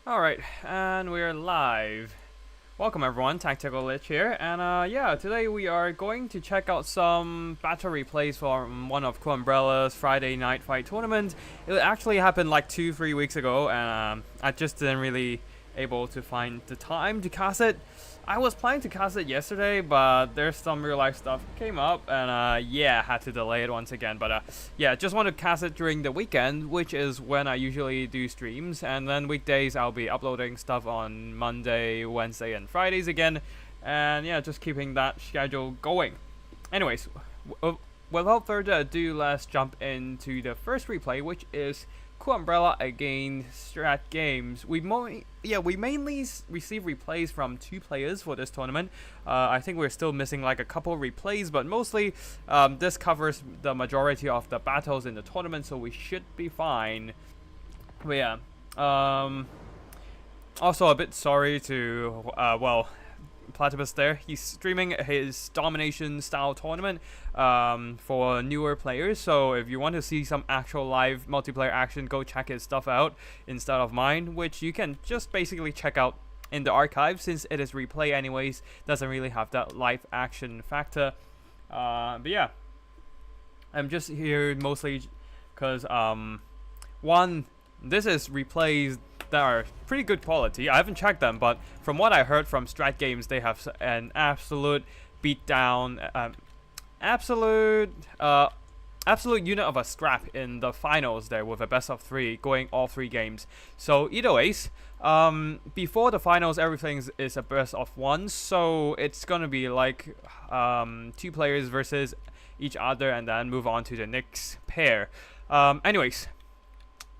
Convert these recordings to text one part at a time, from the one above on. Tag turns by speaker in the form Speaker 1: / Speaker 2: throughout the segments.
Speaker 1: Alright, and we're live. Welcome everyone, Tactical Lich here, and yeah, today we are going to check out some battle replays from one of CoolUmbrella's Friday Night Fight tournament. It actually happened like 2-3 weeks ago, and I just didn't really able to find the time to cast it. I was planning to cast it yesterday, but there's some real life stuff came up, and yeah, had to delay it once again. But yeah, just want to cast it during the weekend, which is when I usually do streams, and then weekdays I'll be uploading stuff on Monday, Wednesday, and Fridays again, and yeah, just keeping that schedule going. Anyways, without further ado, let's jump into the first replay, which is CoolUmbrella against Strat Games. We mainly receive replays from 2 players for this tournament. I think we're still missing like a couple replays, but mostly this covers the majority of the battles in the tournament, so we should be fine. But yeah, also a bit sorry to Platypus there. He's streaming his domination style tournament for newer players, so if you want to see some actual live multiplayer action, go check his stuff out instead of mine, which you can just basically check out in the archive, since it is replay anyways, doesn't really have that live action factor. But yeah, I'm just here mostly because one, this is replays that are pretty good quality. I haven't checked them, but from what I heard from Strat Games, they have an absolute beatdown, absolute unit of a scrap in the finals there, with a best of 3 going all 3 games. So either ways, before the finals, everything is a best of 1, so it's gonna be like 2 players versus each other, and then move on to the next pair. Anyways,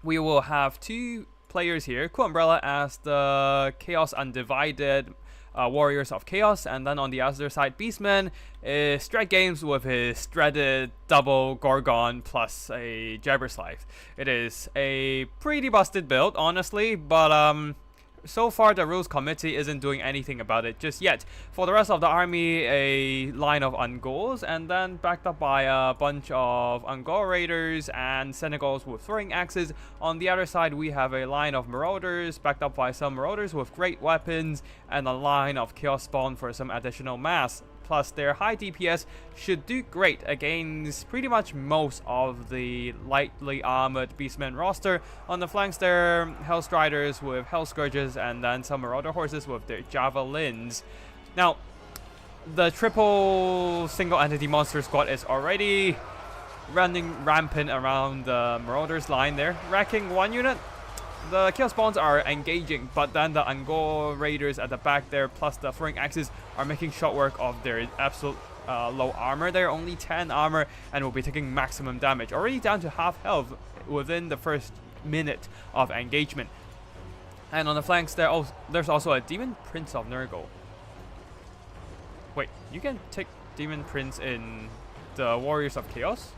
Speaker 1: we will have 2 players here. CoolUmbrella as the Chaos Undivided Warriors of Chaos, and then on the other side, Beastman is Strat Games with his dreaded double Gorgon plus a Jabberslide. It is a pretty busted build, honestly, but so far the rules committee isn't doing anything about it just yet. For the rest of the army, a line of Ungors, and then backed up by a bunch of Ungor Raiders and Senegals with throwing axes. On the other side, we have a line of Marauders, backed up by some Marauders with great weapons, and a line of Chaos Spawn for some additional mass. Plus, their high DPS should do great against pretty much most of the lightly armored Beastmen roster. On the flanks, there are Hellstriders with Hell Scourges, and then some Marauder horses with their Javelins. Now, the triple single entity monster squad is already running rampant around the Marauders line there, wrecking 1 unit. The Chaos Spawns are engaging, but then the Ungor Raiders at the back there, plus the throwing axes, are making short work of their absolute low armor. They're only 10 armor and will be taking maximum damage. Already down to half health within the first minute of engagement. And on the flanks, there's also a Demon Prince of Nurgle. Wait, you can take Demon Prince in the Warriors of Chaos?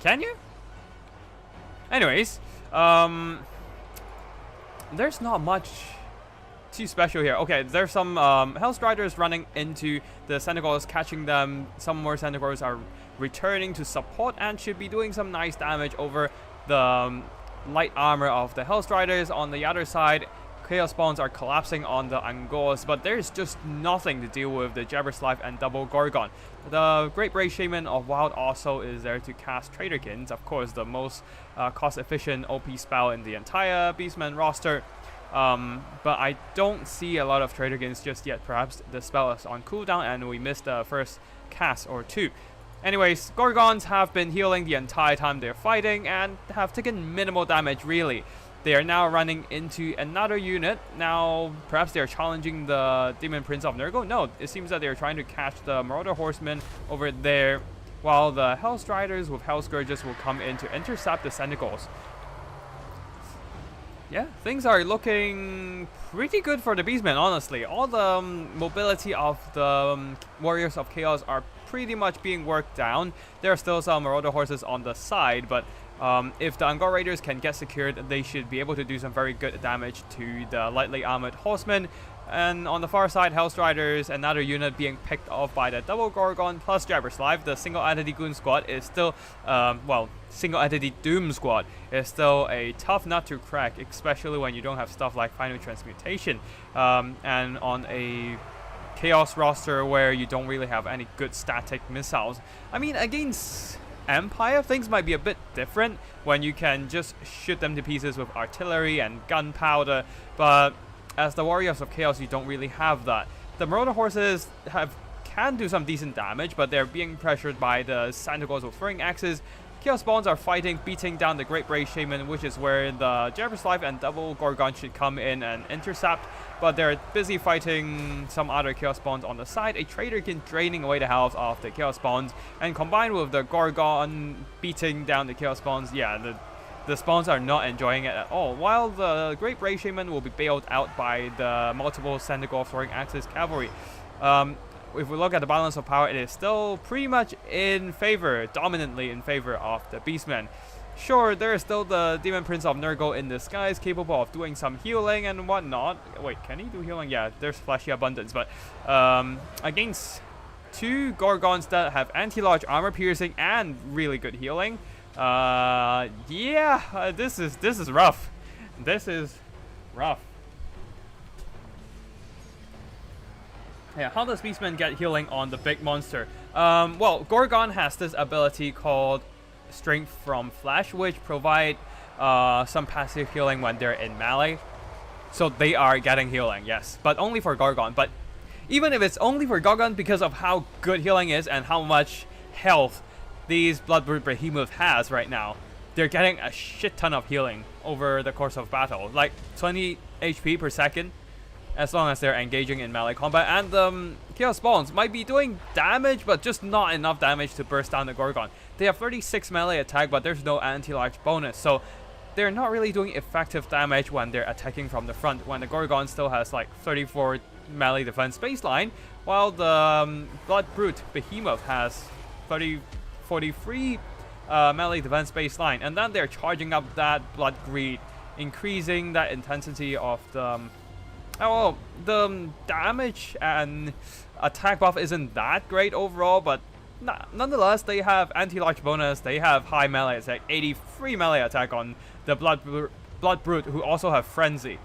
Speaker 1: Can you? Anyways, there's not much too special here. Okay, there's some Hellstriders running into the Senegals, catching them. Some more Senegals are returning to support and should be doing some nice damage over the light armor of the Hellstriders. On the other side, Chaos Spawns are collapsing on the Ungors, but there's just nothing to deal with the Jabberslide and double Gorgon. The Great Brave Shaman of Wild also is there to cast Traderkins, of course the most cost-efficient OP spell in the entire Beastman roster. But I don't see a lot of Traderkins just yet. Perhaps the spell is on cooldown and we missed the first cast or 2. Anyways, Gorgons have been healing the entire time they're fighting and have taken minimal damage really. They are now running into another unit. Now, perhaps they're challenging the Demon Prince of Nurgle. No, it seems that they're trying to catch the Marauder Horsemen over there, while the Hellstriders with Hell Scourges will come in to intercept the Senegals. Yeah, things are looking pretty good for the Beastmen, honestly. All the mobility of the Warriors of Chaos are pretty much being worked down. There are still some Marauder horses on the side, but if the Ungor Raiders can get secured, they should be able to do some very good damage to the lightly armored horsemen. And on the far side, Hellstriders, another unit being picked off by the double Gorgon plus Jabber's Life. The single entity Goon squad is still, well, single entity Doom squad is still a tough nut to crack, especially when you don't have stuff like Final Transmutation. And on a Chaos roster where you don't really have any good static missiles. I mean, against Empire, things might be a bit different when you can just shoot them to pieces with artillery and gunpowder, but as the Warriors of Chaos, you don't really have that. The Marauder Horses can do some decent damage, but they're being pressured by the Santigors with throwing axes. Chaos Spawns are fighting, beating down the Great Brave Shaman, which is where the Jabber's Life and Double Gorgon should come in and intercept, but they're busy fighting some other Chaos Spawns on the side. A Traderkin draining away the health of the Chaos Spawns, and combined with the Gorgon beating down the Chaos Spawns, yeah, the spawns are not enjoying it at all, while the Great Brave Shaman will be bailed out by the multiple Santigor throwing axis cavalry. If we look at the balance of power, it is still pretty much in favor, dominantly in favor of the Beastmen. Sure, there is still the Demon Prince of Nurgle in disguise, capable of doing some healing and whatnot. Wait, can he do healing? Yeah, there's Fleshy Abundance, but against two Gorgons that have anti-large armor piercing and really good healing, yeah, this is rough. This is rough. Yeah, how does Beastman get healing on the big monster? Well, Gorgon has this ability called Strength from Flesh, which provide some passive healing when they're in melee. So they are getting healing, yes, but only for Gorgon. But even if it's only for Gorgon, because of how good healing is and how much health these Bloodbrute Behemoth has right now, they're getting a shit ton of healing over the course of battle, like 20 HP per second, as long as they're engaging in melee combat. And Chaos Spawns might be doing damage, but just not enough damage to burst down the Gorgon. They have 36 melee attack, but there's no anti-large bonus, so they're not really doing effective damage when they're attacking from the front, when the Gorgon still has like 34 melee defense baseline, while the Bloodbrute Behemoth has 43 melee defense baseline. And then they're charging up that Blood Greed, increasing that intensity of the the damage and attack buff isn't that great overall, but nonetheless, they have anti-large bonus, they have high melee attack, 83 melee attack on the Bloodbrute, who also have Frenzy.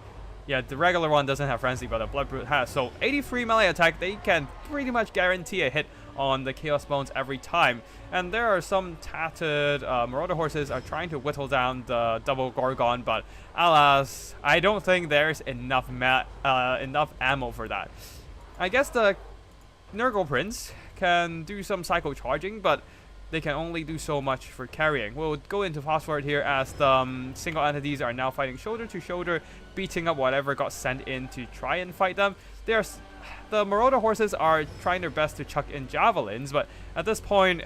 Speaker 1: Yeah, the regular one doesn't have Frenzy, but the Bloodbrute has. So 83 melee attack, they can pretty much guarantee a hit on the Chaos Bones every time. And there are some tattered Marauder Horses are trying to whittle down the double Gorgon, but alas, I don't think there's enough ammo for that. I guess the Nurgle Prince can do some cycle charging, but they can only do so much for carrying. We'll go into fast forward here as the single entities are now fighting shoulder to shoulder, beating up whatever got sent in to try and fight them. The Marauder Horses are trying their best to chuck in javelins, but at this point,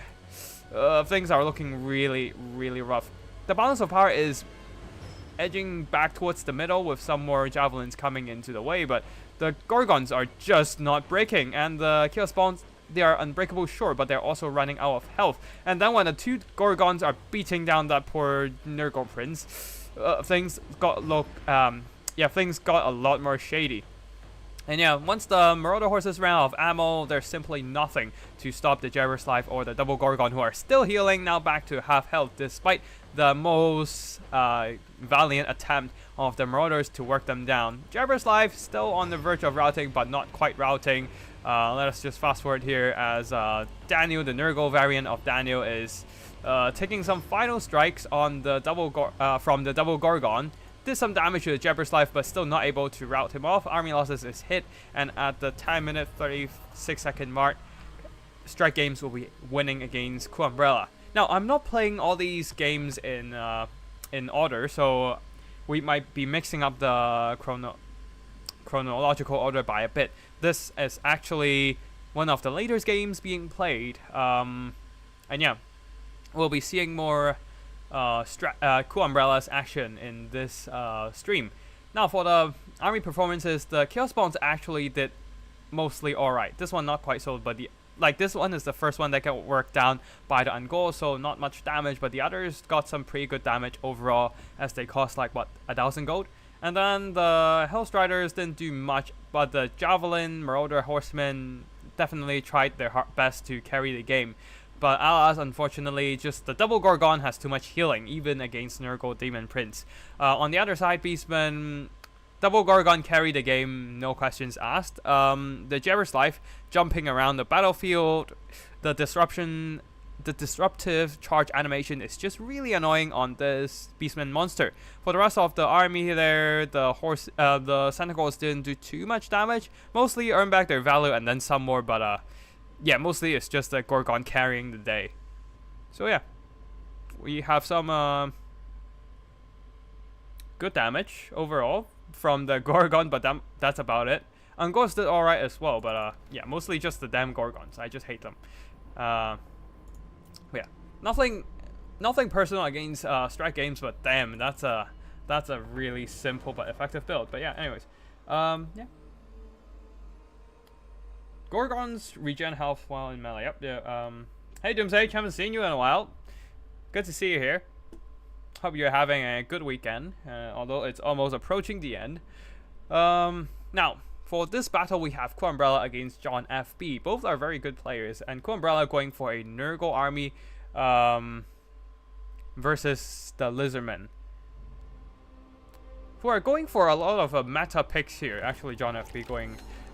Speaker 1: things are looking really, really rough. The balance of power is edging back towards the middle with some more javelins coming into the way, but the Gorgons are just not breaking, and the Chaos Spawns, they are unbreakable, sure, but they're also running out of health. And then when the two Gorgons are beating down that poor Nurgle Prince, things got a lot more shady. And yeah, once the Marauder Horses ran out of ammo, there's simply nothing to stop the Jabber's Life or the Double Gorgon, who are still healing, now back to half health, despite the most valiant attempt of the Marauders to work them down. Jabber's Life still on the verge of routing, but not quite routing. Let us just fast forward here as Daniel, the Nurgle variant of Daniel, is taking some final strikes on the from the Double Gorgon. Did some damage to the Jabber's Life, but still not able to rout him off. Army losses is hit, and at the 10-minute 36-second mark, Strike Games will be winning against CoolUmbrella. Now, I'm not playing all these games in order, so we might be mixing up the chronological order by a bit. This is actually one of the later games being played, and yeah, we'll be seeing more CoolUmbrella's action in this stream. Now, for the army performances, the Chaos Spawns actually did mostly alright. This one not quite so, but this one is the first one that got worked down by the Ungol, so not much damage, but the others got some pretty good damage overall, as they cost like, what, 1,000 gold? And then the Hellstriders didn't do much, but the Javelin, Marauder, Horsemen definitely tried their best to carry the game. But alas, unfortunately, just the double Gorgon has too much healing, even against Nurgle Demon Prince. On the other side, Beastmen, double Gorgon carried the game, no questions asked. The Jarrus Life jumping around the battlefield, the disruptive charge animation is just really annoying on this Beastman monster. For the rest of the army there, the Sentinels didn't do too much damage. Mostly earn back their value and then some more, but yeah, mostly it's just the Gorgon carrying the day. So yeah, we have some good damage overall from the Gorgon, but that's about it. Ungors did alright as well, but yeah, mostly just the damn Gorgons. I just hate them. Yeah, nothing personal against Strike Games, but damn, that's a really simple but effective build. But yeah, anyways, yeah. Gorgons regen health while in melee. Yep. Yeah. Hey Doomsday, haven't seen you in a while. Good to see you here. Hope you're having a good weekend, although it's almost approaching the end. Now, for this battle, we have CoolUmbrella against John FB. Both are very good players, and CoolUmbrella going for a Nurgle army versus the Lizardmen. We're going for a lot of meta picks here. Actually, John FB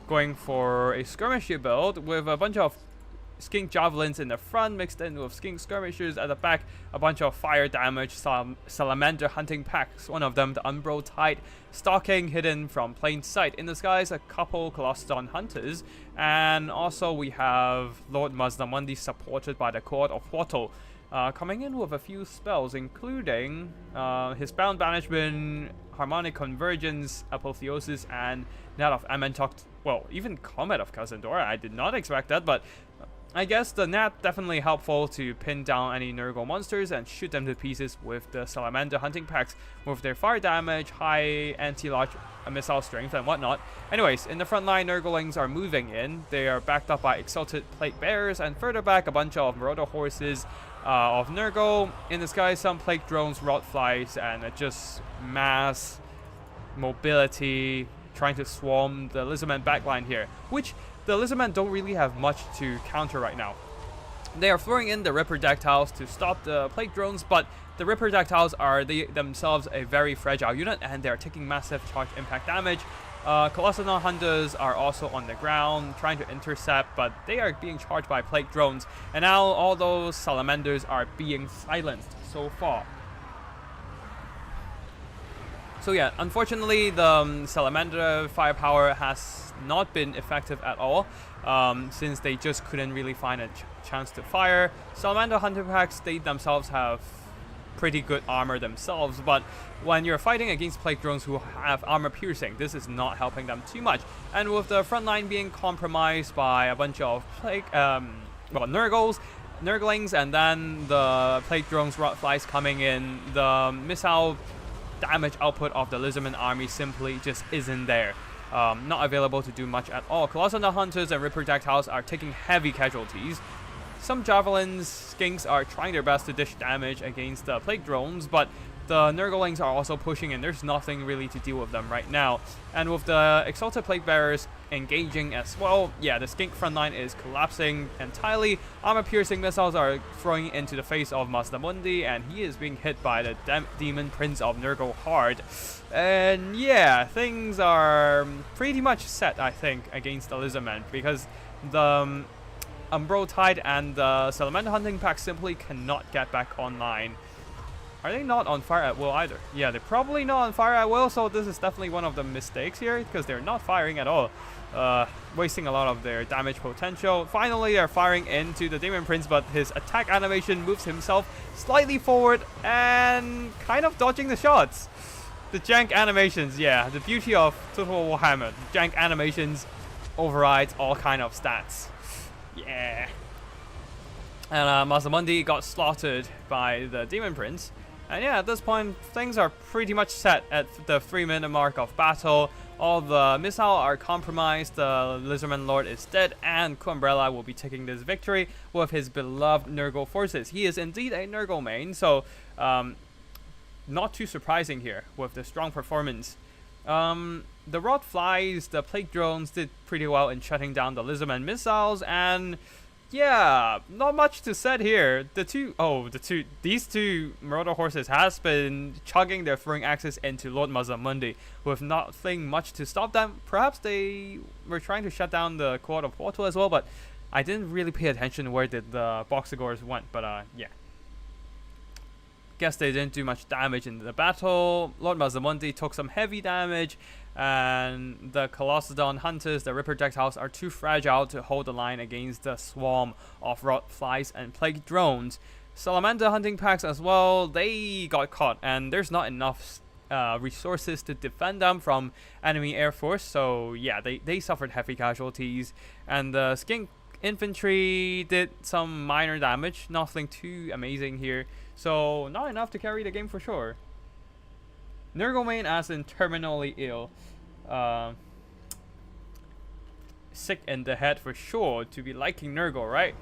Speaker 1: going for a skirmisher build with a bunch of skink javelins in the front mixed in with skink skirmishers at the back, a bunch of fire damage salamander hunting packs, one of them the Umbro Tide stalking hidden from plain sight. In the skies, a couple Colossadon hunters, and also we have Lord Mazdamundi supported by the Court of Wattle, coming in with a few spells, including his Bound Banishment, Harmonic Convergence, Apotheosis, and Net of Amentok. Well, even Comet of Kazandora. I did not expect that, but I guess the Net definitely helpful to pin down any Nurgle monsters and shoot them to pieces with the Salamander hunting packs with their fire damage, high anti-launch missile strength, and whatnot. Anyways, in the front line, Nurglings are moving in. They are backed up by Exalted Plague Bearers, and further back, a bunch of Marauder horses of Nurgle. In the sky, some Plague Drones, Rot Flies, and just mass mobility trying to swarm the Lizardmen backline here, which the Lizardmen don't really have much to counter right now. They are throwing in the Ripper Dactyls to stop the Plague Drones, but the Ripper Dactyls are themselves a very fragile unit, and they are taking massive charge impact damage. Colossadon Hunters are also on the ground trying to intercept, but they are being charged by Plague Drones, and now all those Salamanders are being silenced so far. So yeah, unfortunately, the Salamander firepower has not been effective at all, since they just couldn't really find a chance to fire. Salamander hunter packs, they themselves have pretty good armor themselves, but when you're fighting against Plague Drones who have armor piercing, this is not helping them too much. And with the front line being compromised by a bunch of Nurglings, and then the Plague Drones, Rot Flies coming in, the missile damage output of the Lizardman army simply just isn't there. Not available to do much at all. Colossadon Hunters and Ripper Dactyls are taking heavy casualties. Some Javelins, Skinks are trying their best to dish damage against the Plague Drones, but the Nurglings are also pushing in. There's nothing really to deal with them right now. And with the Exalted Plague Bearers engaging as well, yeah, the Skink front line is collapsing entirely. Armor-piercing missiles are throwing into the face of Mazdamundi, and he is being hit by the Demon Prince of Nurgle hard. And yeah, things are pretty much set, I think, against the Lizardmen, because the Umbro Tide and the Salamander Hunting Pack simply cannot get back online. Are they not on fire at will either? Yeah, they're probably not on fire at will, so this is definitely one of the mistakes here, because they're not firing at all. Wasting a lot of their damage potential. Finally, they're firing into the Demon Prince, but his attack animation moves himself slightly forward and kind of dodging the shots. The jank animations, yeah, the beauty of Total Warhammer. Jank animations overrides all kind of stats. Yeah. And Mazdamundi got slaughtered by the Demon Prince. And yeah, at this point, things are pretty much set at the 3-minute mark of battle. All the missiles are compromised, the Lizardman Lord is dead, and CoolUmbrella will be taking this victory with his beloved Nurgle forces. He is indeed a Nurgle main, so not too surprising here with the strong performance The rod flies, the plague drones did pretty well in shutting down the lizardman missiles, and yeah, not much to say here. These two murder horses has been chugging their throwing axes into Lord Mazamundi with nothing much to stop them. Perhaps they were trying to shut down the quarter portal as well, but I didn't really pay attention where did the Boxagors went. But yeah. Guess they didn't do much damage in the battle. Lord Mazamundi took some heavy damage, and the Colossodon Hunters, the Ripper projectiles, are too fragile to hold the line against the swarm of rot flies and plague drones. Salamander hunting packs as well, they got caught, and there's not enough resources to defend them from enemy air force, so yeah, they suffered heavy casualties. And the skink infantry did some minor damage, nothing too amazing here. So, not enough to carry the game for sure. Nurglemain as in terminally ill. Sick in the head for sure to be liking Nurgle, right?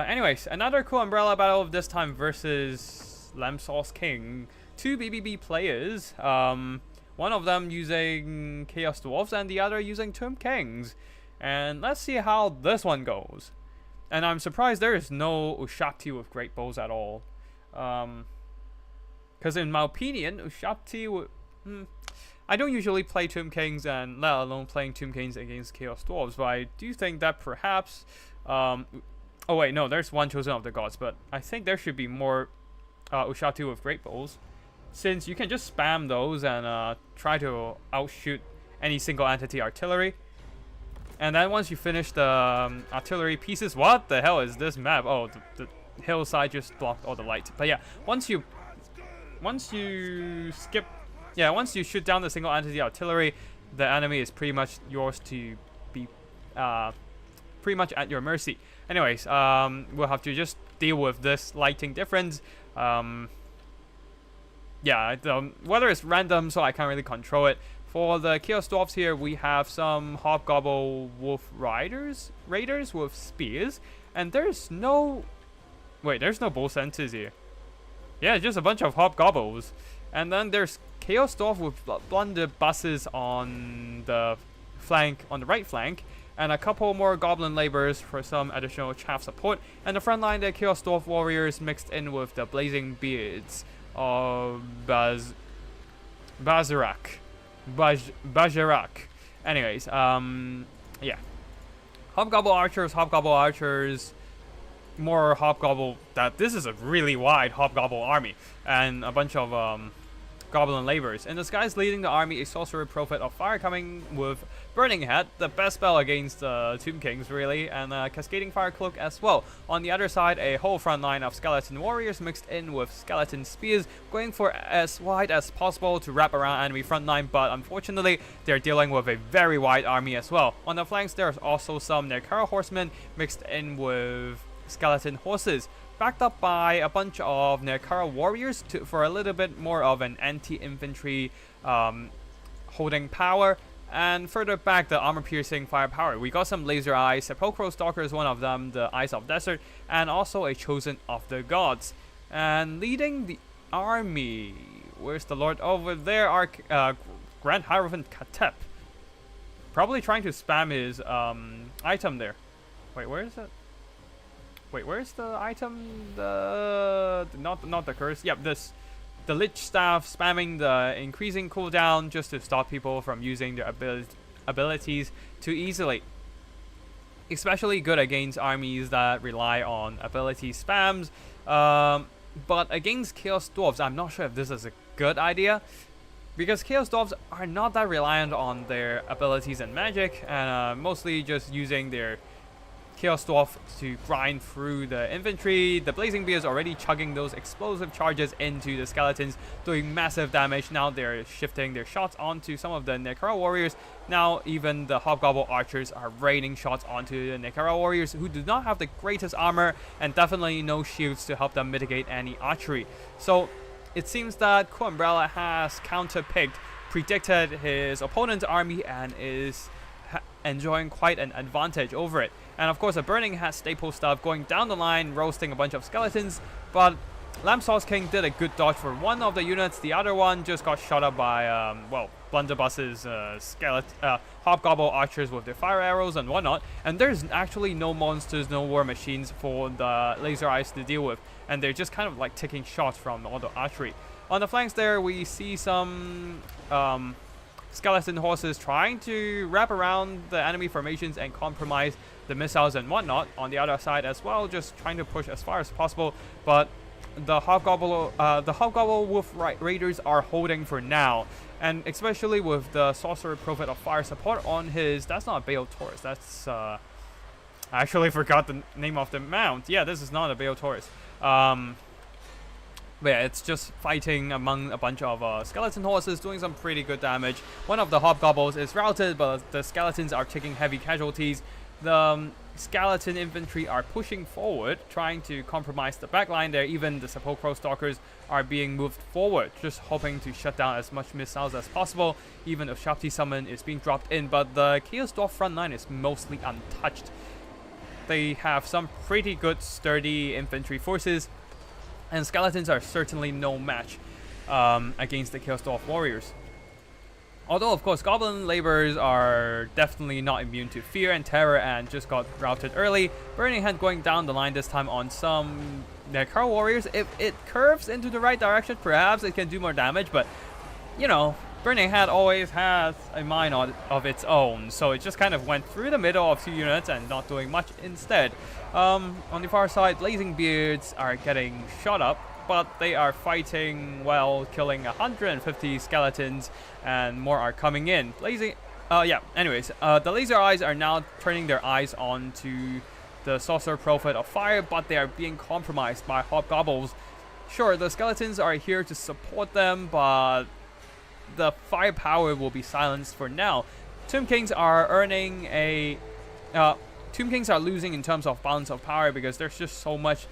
Speaker 1: Anyways, another cool umbrella battle, this time versus Lamsauce King. 2 BBB players. One of them using Chaos Dwarfs and the other using Tomb Kings. And let's see how this one goes. And I'm surprised there is no Ushapti with Great Bows at all. Because in my opinion, Ushapti would... I don't usually play Tomb Kings, and let alone playing Tomb Kings against Chaos Dwarves, but I do think that perhaps... oh wait, no, there's one Chosen of the Gods, but I think there should be more Ushapti with Great Bows, since you can just spam those and try to outshoot any single entity artillery. And then once you finish the artillery pieces... What the hell is this map? Oh, the hillside just blocked all the light. But yeah, once you shoot down the single entity artillery, the enemy is pretty much yours to be pretty much at your mercy. Anyways, we'll have to just deal with this lighting difference. Yeah, the weather is random, so I can't really control it. For the Chaos Dwarfs here, we have some Hobgobble Wolf Raiders with spears, and there's no... Wait, there's no bull centers here. Yeah, just a bunch of Hobgobbles. And then there's Chaos Dwarf with blunderbusses on the flank, on the right flank, and a couple more Goblin Laborers for some additional chaff support. And the front line, the Chaos Dwarf Warriors mixed in with the Blazing Beards of Bazarak. Anyways, yeah. Hobgobble Archers, more Hobgobble. This is a really wide Hobgobble army, and a bunch of Goblin Laborers. In the skies leading the army, a Sorcerer Prophet of Fire coming with Burning Head, the best spell against Tomb Kings really, and Cascading Fire Cloak as well. On the other side, a whole front line of Skeleton Warriors mixed in with Skeleton Spears, going for as wide as possible to wrap around enemy front line, but unfortunately, they're dealing with a very wide army as well. On the flanks, there's also some Nekara Horsemen mixed in with Skeleton Horses, backed up by a bunch of Nekara Warriors for a little bit more of an anti-infantry holding power. And further back, the armor-piercing firepower. We got some Laser Eyes, Sepulchral Stalkers, one of them, the Eyes of Desert, and also a Chosen of the Gods. And leading the army, where's the Lord? Over there, our Grand Hierophant Katep. Probably trying to spam his item there. Wait, where is it? Wait, where's the item? Not the curse. Yep, this. The Lich Staff spamming the increasing cooldown just to stop people from using their abilities too easily. Especially good against armies that rely on ability spams. But against Chaos Dwarves, I'm not sure if this is a good idea, because Chaos Dwarves are not that reliant on their abilities and magic, and mostly just using their Chaos Dwarf to grind through the infantry. The Blazing Bears already chugging those explosive charges into the skeletons, doing massive damage. Now they're shifting their shots onto some of the Nekara Warriors. Now even the Hobgobble Archers are raining shots onto the Nekara Warriors, who do not have the greatest armor and definitely no shields to help them mitigate any archery. So it seems that CoolUmbrella has counterpicked, predicted his opponent's army, and is enjoying quite an advantage over it. And of course, a Burning Hat staple stuff going down the line, roasting a bunch of skeletons. But Lamb Sauce King did a good dodge for one of the units. The other one just got shot up by, well, Blunderbuss's Hobgobble archers with their fire arrows and whatnot. And there's actually no monsters, no war machines for the laser eyes to deal with. And they're just kind of like taking shots from all the archery. On the flanks there, we see some skeleton horses trying to wrap around the enemy formations and compromise the missiles and whatnot. On the other side as well, just trying to push as far as possible. But the Hobgobble Wolf Raiders are holding for now, and especially with the Sorcerer Prophet of Fire support on his. That's not a Baal Taurus. That's I actually forgot the name of the mount. Yeah, this is not a Baal Taurus. But yeah, it's just fighting among a bunch of skeleton horses, doing some pretty good damage. One of the Hobgobbles is routed, but the skeletons are taking heavy casualties. The skeleton infantry are pushing forward, trying to compromise the backline there. Even the Sepulchral Stalkers are being moved forward, just hoping to shut down as much missiles as possible. Even if Sharpty Summon is being dropped in, but the Chaos Dwarf front line is mostly untouched. They have some pretty good sturdy infantry forces, and skeletons are certainly no match against the Chaos Dwarf warriors. Although, of course, Goblin Laborers are definitely not immune to fear and terror and just got routed early. Burning Hand going down the line this time on some Necro Warriors. If it curves into the right direction, perhaps it can do more damage, but, you know, Burning Hand always has a mine of its own, so it just kind of went through the middle of two units and not doing much instead. On the far side, Blazing Beards are getting shot up, but they are fighting well, killing 150 skeletons, and more are coming in. Anyways, the Laser Eyes are now turning their eyes on to the Sorcerer Prophet of Fire, but they are being compromised by Hobgobbles. Sure, the skeletons are here to support them, but the firepower will be silenced for now. Tomb Kings are earning a... Tomb Kings are losing in terms of balance of power because there's just so much...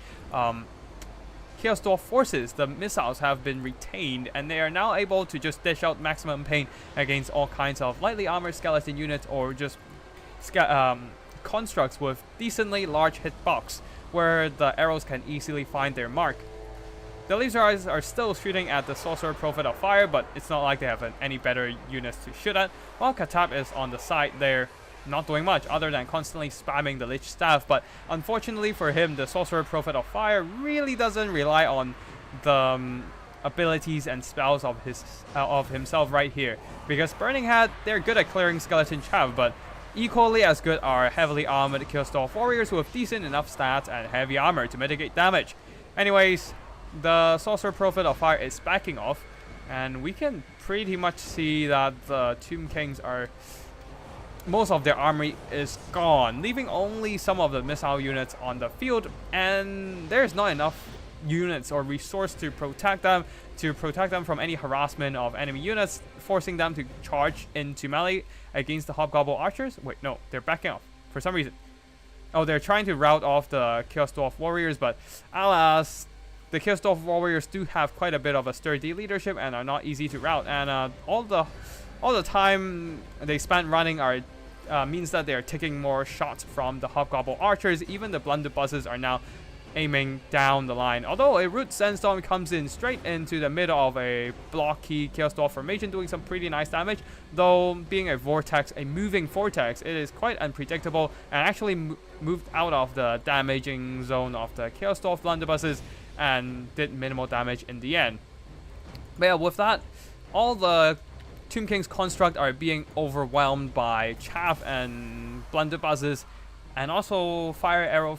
Speaker 1: Chaos Dwarf forces. The missiles have been retained, and they are now able to just dish out maximum pain against all kinds of lightly armored skeleton units or just constructs with decently large hitbox, where the arrows can easily find their mark. The Laser Eyes are still shooting at the Sorcerer Prophet of Fire, but it's not like they have any better units to shoot at, while Katab is on the side there, not doing much other than constantly spamming the Lich Staff. But unfortunately for him, the Sorcerer Prophet of Fire really doesn't rely on the abilities and spells of himself right here, because Burning Hand, they're good at clearing skeleton chaff, but equally as good are heavily armored Chaos Dwarf warriors with decent enough stats and heavy armor to mitigate damage. Anyways, the Sorcerer Prophet of Fire is backing off, and we can pretty much see that the Tomb Kings are... most of their army is gone, leaving only some of the missile units on the field, and there's not enough units or resource to protect them from any harassment of enemy units, forcing them to charge into melee against the Hobgobble archers. Wait, no, they're backing off for some reason. Oh, they're trying to rout off the Chaos Dwarf warriors, but alas, the Chaos Dwarf warriors do have quite a bit of a sturdy leadership and are not easy to rout, and all the time they spend running are means that they are taking more shots from the Hobgobble archers. Even the blunderbusses are now aiming down the line. Although a Root Sandstorm comes in straight into the middle of a blocky Chaos Dwarf formation, doing some pretty nice damage. Though being a vortex, a moving vortex, it is quite unpredictable and actually moved out of the damaging zone of the Chaos Dwarf blunderbusses and did minimal damage in the end. But yeah, with that, all the Tomb King's construct are being overwhelmed by chaff and blunderbusses, and also fire arrows.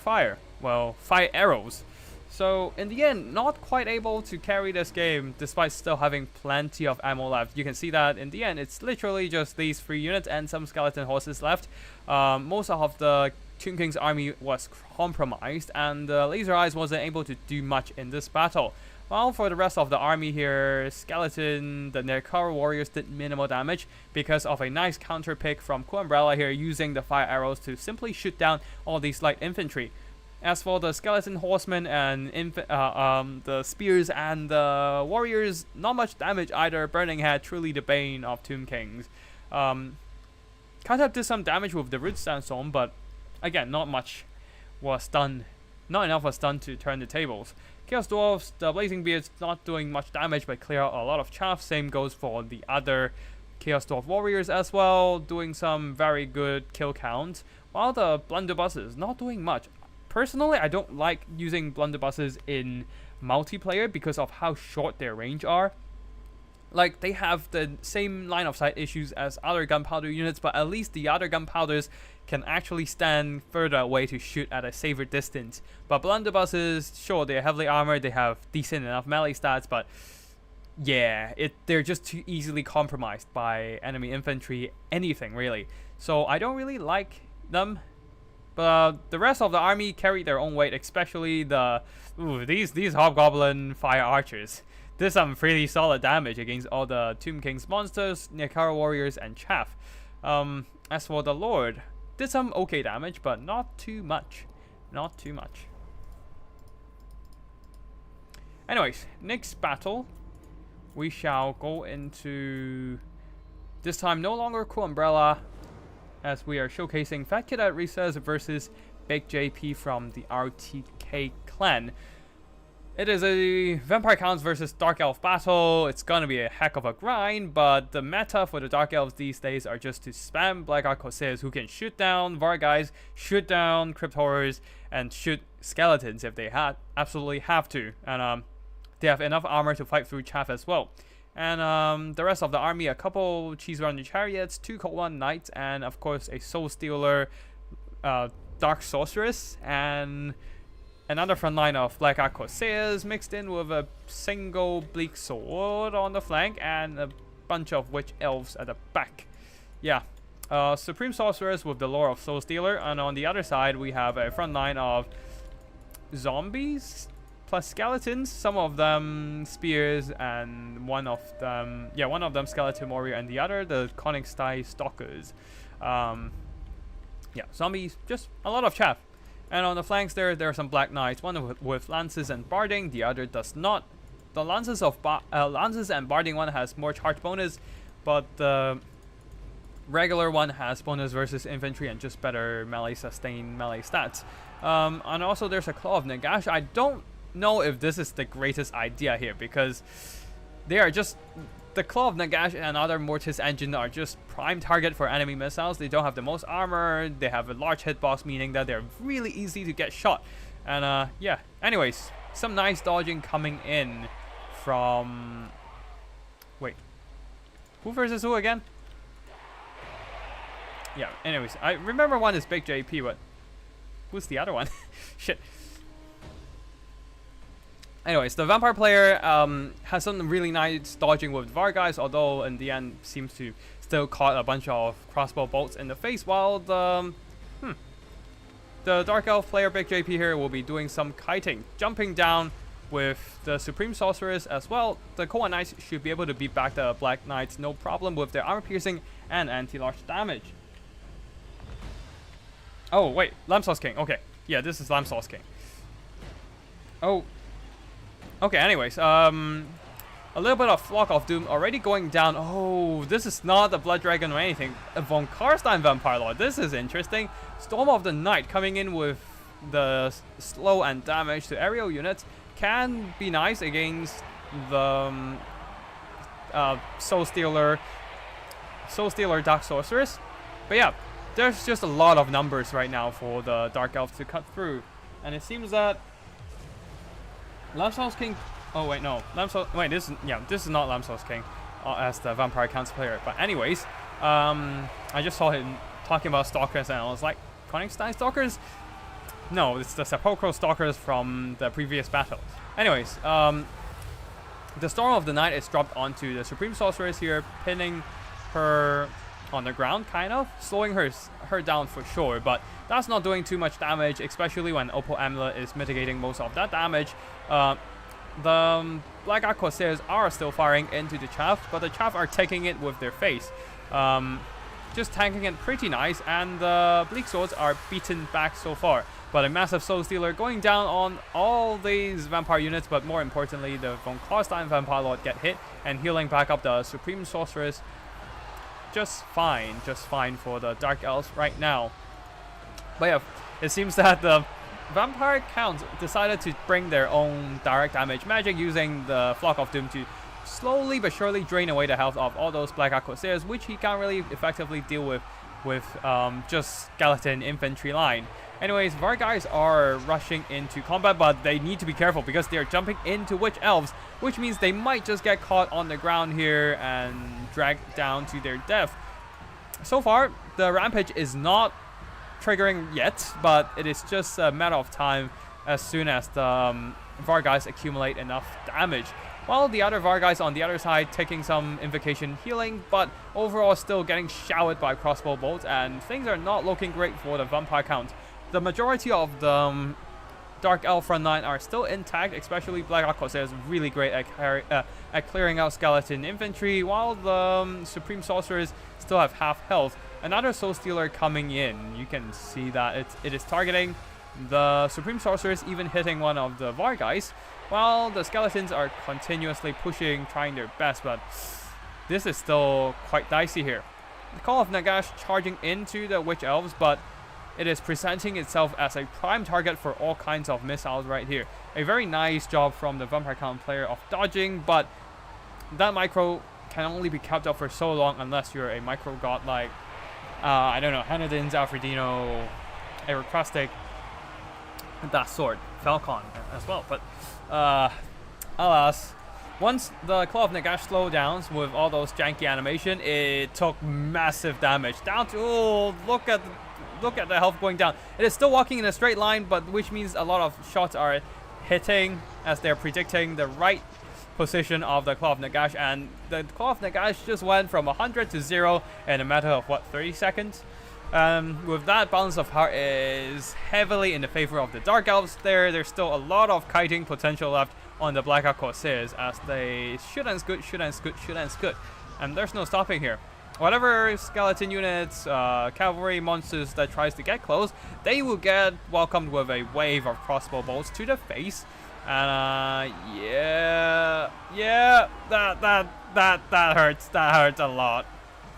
Speaker 1: So in the end, not quite able to carry this game despite still having plenty of ammo left. You can see that in the end, it's literally just these 3 units and some skeleton horses left. Most of the Tomb King's army was compromised, and the Laser Eyes wasn't able to do much in this battle. Well, for the rest of the army here, Skeleton, the Necro Warriors did minimal damage because of a nice counter pick from CoolUmbrella here, using the fire arrows to simply shoot down all these light infantry. As for the Skeleton Horsemen and the Spears and the Warriors, not much damage either. Burning Hand, truly the bane of Tomb Kings. Katab did some damage with the Root Sandstorm, but again, not enough was done to turn the tables. Chaos Dwarves, the Blazing Beards not doing much damage but clear out a lot of chaff. Same goes for the other Chaos Dwarf Warriors as well, doing some very good kill count. While the Blunderbusses not doing much. Personally, I don't like using Blunderbusses in multiplayer because of how short their range are. Like, they have the same line of sight issues as other gunpowder units, but at least the other gunpowders can actually stand further away to shoot at a safer distance. But blunderbusses, sure, they're heavily armored, they have decent enough melee stats, but yeah, they're just too easily compromised by enemy infantry, anything really. So I don't really like them. But the rest of the army carried their own weight, especially these hobgoblin fire archers. Did some pretty solid damage against all the Tomb King's monsters, Nekara warriors, and chaff. As for the Lord, did some okay damage, but not too much. Not too much. Anyways, next battle, we shall go into, this time no longer CoolUmbrella, as we are showcasing Fat Kid at Recess versus Big JP from the RTK clan. It is a Vampire Counts versus Dark Elf battle. It's gonna be a heck of a grind, but the meta for the Dark Elves these days are just to spam Black Ark Corsairs who can shoot down Vargheists, shoot down Crypt Horrors, and shoot Skeletons if they absolutely have to. And they have enough armor to fight through chaff as well. And the rest of the army, a couple Cheese Runner Chariots, 2 Cold One Knights, and of course a Soul Stealer Dark Sorceress, and another front line of Black Ark Corsairs mixed in with a single Bleak Sword on the flank and a bunch of Witch Elves at the back. Yeah, Supreme Sorceress with the lore of Soul Stealer, and on the other side we have a front line of zombies plus skeletons, some of them spears, and one of them skeleton warrior, and the other the Konigstein stalkers. Yeah, zombies, just a lot of chaff. And on the flanks there are some Black Knights, one with lances and barding, the other does not. The lances and barding one has more charge bonus, but the regular one has bonus versus infantry and just better melee sustain melee stats. And also there's a Claw of Nagash. I don't know if this is the greatest idea here, because they are just, the Claw of Nagash and other Mortis engine are just prime target for enemy missiles. They don't have the most armor, they have a large hitbox, meaning that they're really easy to get shot. And yeah, anyways, some nice dodging coming in from, wait, who versus who again? Yeah, anyways, I remember one is Big JP, but who's the other one? Shit. Anyways, the Vampire player has some really nice dodging with Vargheists, although in the end seems to still caught a bunch of crossbow bolts in the face, while the Dark Elf player, Big JP here, will be doing some kiting, jumping down with the Supreme Sorceress as well. The Cold One Knights should be able to beat back the Black Knights no problem with their armor piercing and anti-large damage. Oh wait, Lamsauce King, okay. Yeah, this is Lamsauce King. Oh. Okay, anyways, a little bit of Flock of Doom already going down. Oh, this is not the Blood Dragon or anything. A Von Karstein Vampire Lord. This is interesting. Storm of the Night coming in with the slow and damage to aerial units can be nice against the Soul Stealer Dark Sorceress. But yeah, there's just a lot of numbers right now for the Dark Elves to cut through, and it seems that Lamsauce King. Oh wait, no. Wait, this is not Lamsauce King as the Vampire Counts player. But anyways, I just saw him talking about Stalkers, and I was like, Konigstein Stalkers? No, it's the Sepulchral Stalkers from the previous battle. Anyways, the Storm of the Night is dropped onto the Supreme Sorceress here, pinning her on the ground, kind of slowing her down for sure, but that's not doing too much damage, especially when Opal Amulet is mitigating most of that damage. The Black Ark Corsairs are still firing into the chaff, but the chaff are taking it with their face, just tanking it pretty nice, and the Bleak Swords are beaten back so far. But a massive Soul Stealer going down on all these Vampire units, but more importantly, the Von Karstein Vampire Lord get hit, and healing back up the Supreme Sorceress. Just fine for the Dark Elves right now. But yeah, it seems that the Vampire Counts decided to bring their own direct damage magic using the Flock of Doom to slowly but surely drain away the health of all those Black Ark Corsairs, which he can't really effectively deal with just skeleton infantry line. Anyways, Vargheists are rushing into combat, but they need to be careful because they're jumping into Witch Elves, which means they might just get caught on the ground here and dragged down to their death. So far, the Rampage is not triggering yet, but it is just a matter of time as soon as the Vargheists accumulate enough damage. While the other Vargheists on the other side taking some invocation healing, but overall still getting showered by crossbow bolts, and things are not looking great for the Vampire Count. The majority of the Dark Elf front line are still intact, especially Black Ark Corsairs really great at clearing out skeleton infantry, while the Supreme Sorcerers still have half health. Another Soul Stealer coming in. You can see that it is targeting the Supreme Sorcerers, even hitting one of the Vargheists, while the Skeletons are continuously pushing, trying their best, but this is still quite dicey here. The Call of Nagash charging into the Witch Elves, but it is presenting itself as a prime target for all kinds of missiles right here. A very nice job from the Vampire Count player of dodging, but that micro can only be kept up for so long unless you're a micro god like, I don't know, Hanadin's, Alfredino, Aerocrustic, that sort, Falcon as well. But alas, once the Claw of Nagash slowed down with all those janky animation, it took massive damage. Down to, oh, look at the health going down. It is still walking in a straight line, but which means a lot of shots are hitting as they're predicting the right position of the Claw of Nagash, and the Claw of Nagash just went from 100 to 0 in a matter of, what, 30 seconds? With that, balance of power is heavily in the favor of the Dark Elves there. There's still a lot of kiting potential left on the Black Ark Corsairs as they shoot and scoot, and there's no stopping here. Whatever skeleton units, cavalry monsters that tries to get close, they will get welcomed with a wave of crossbow bolts to the face. And yeah, that hurts. That hurts a lot.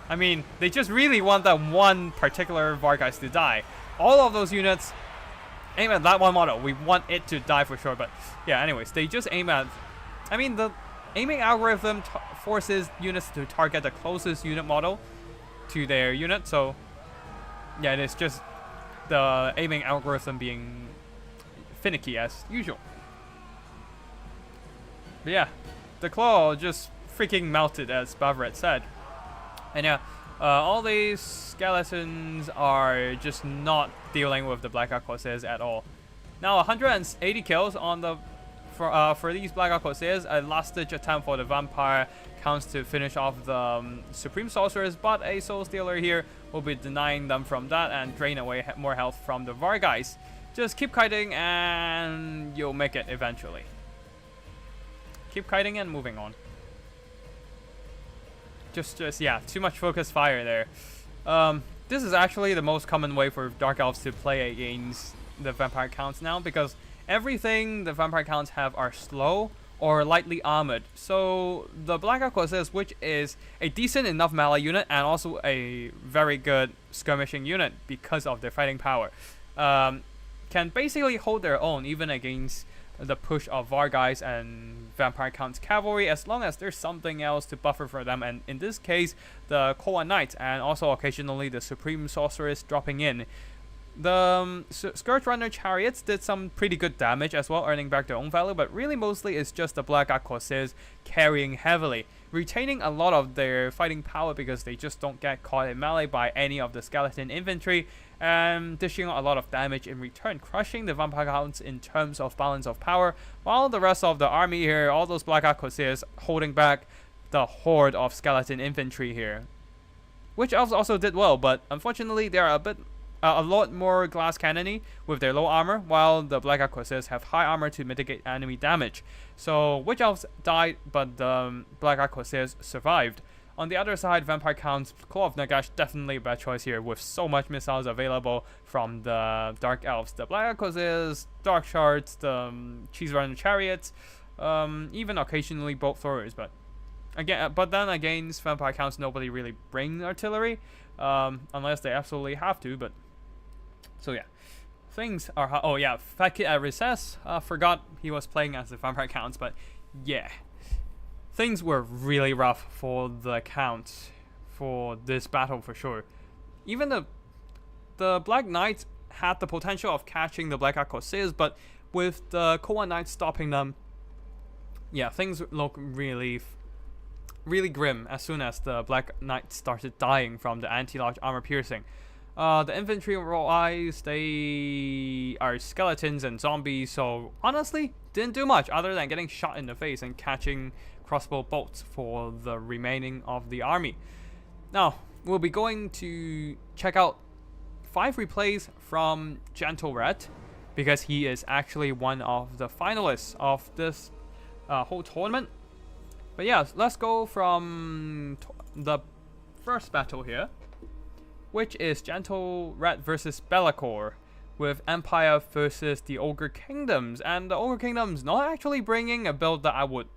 Speaker 1: I mean, they just really want that one particular Vargheist to die. All of those units aim at that one model. We want it to die for sure. But yeah, anyways, they just aim at. I mean, the aiming algorithm forces units to target the closest unit model to their unit. So yeah, it is just the aiming algorithm being finicky as usual. But yeah, the claw just freaking melted, as Bavret said. And yeah, all these skeletons are just not dealing with the Black Ark Corsairs at all. Now 180 kills on the for these Black Ark Corsairs, a last-ditch attempt for the Vampire Counts to finish off the Supreme Sorcerers, but a Soul Stealer here will be denying them from that and drain away more health from the Vargheists. Just keep kiting and you'll make it eventually. Keep kiting and moving on. Just yeah, too much focus fire there. This is actually the most common way for Dark Elves to play against the Vampire Counts now, because everything the Vampire Counts have are slow or lightly armored. So the Black Ark Corsairs, which is a decent enough melee unit and also a very good skirmishing unit because of their fighting power, can basically hold their own even against the push of Vargheists and Vampire Counts cavalry, as long as there's something else to buffer for them, and in this case the Koa Knights and also occasionally the Supreme Sorceress dropping in. The Scourge Runner Chariots did some pretty good damage as well, earning back their own value, but really mostly it's just the Black Ark Corsairs carrying heavily, retaining a lot of their fighting power because they just don't get caught in melee by any of the skeleton infantry, and dishing out a lot of damage in return, crushing the Vampire Counts in terms of balance of power, while the rest of the army here, all those Black Ark Corsairs, holding back the horde of skeleton infantry here. Witch Elves also did well, but unfortunately they are a lot more glass cannony with their low armor, while the Black Ark Corsairs have high armor to mitigate enemy damage. So Witch Elves died, but the Black Ark Corsairs survived. On the other side, Vampire Counts, Claw of Nagash, definitely a bad choice here with so much missiles available from the Dark Elves. The Black Ark Corsairs, Dark Shards, the Cheese Runner Chariots, even occasionally Bolt Throwers, but then against Vampire Counts, nobody really brings artillery, unless they absolutely have to, but so yeah. things are... Oh yeah, Fat Kid at recess. Forgot he was playing as the vampire counts, but yeah. Things were really rough for the counts for this battle for sure. Even the Black Knights had the potential of catching the Black Corsairs, but with the Cold Knights stopping them, yeah, things look really grim as soon as the Black Knights started dying from the anti-large armor piercing. The infantry wise, they are skeletons and zombies, so honestly, didn't do much other than getting shot in the face and catching crossbow bolts for the remaining of the army. Now, we'll be going to check out 5 replays from Gentle Red, because he is actually one of the finalists of this whole tournament. But yeah, let's go from the first battle here, which is Gentle Red versus Be'lakor, with Empire versus the Ogre Kingdoms. And the Ogre Kingdoms not actually bringing a build that I would...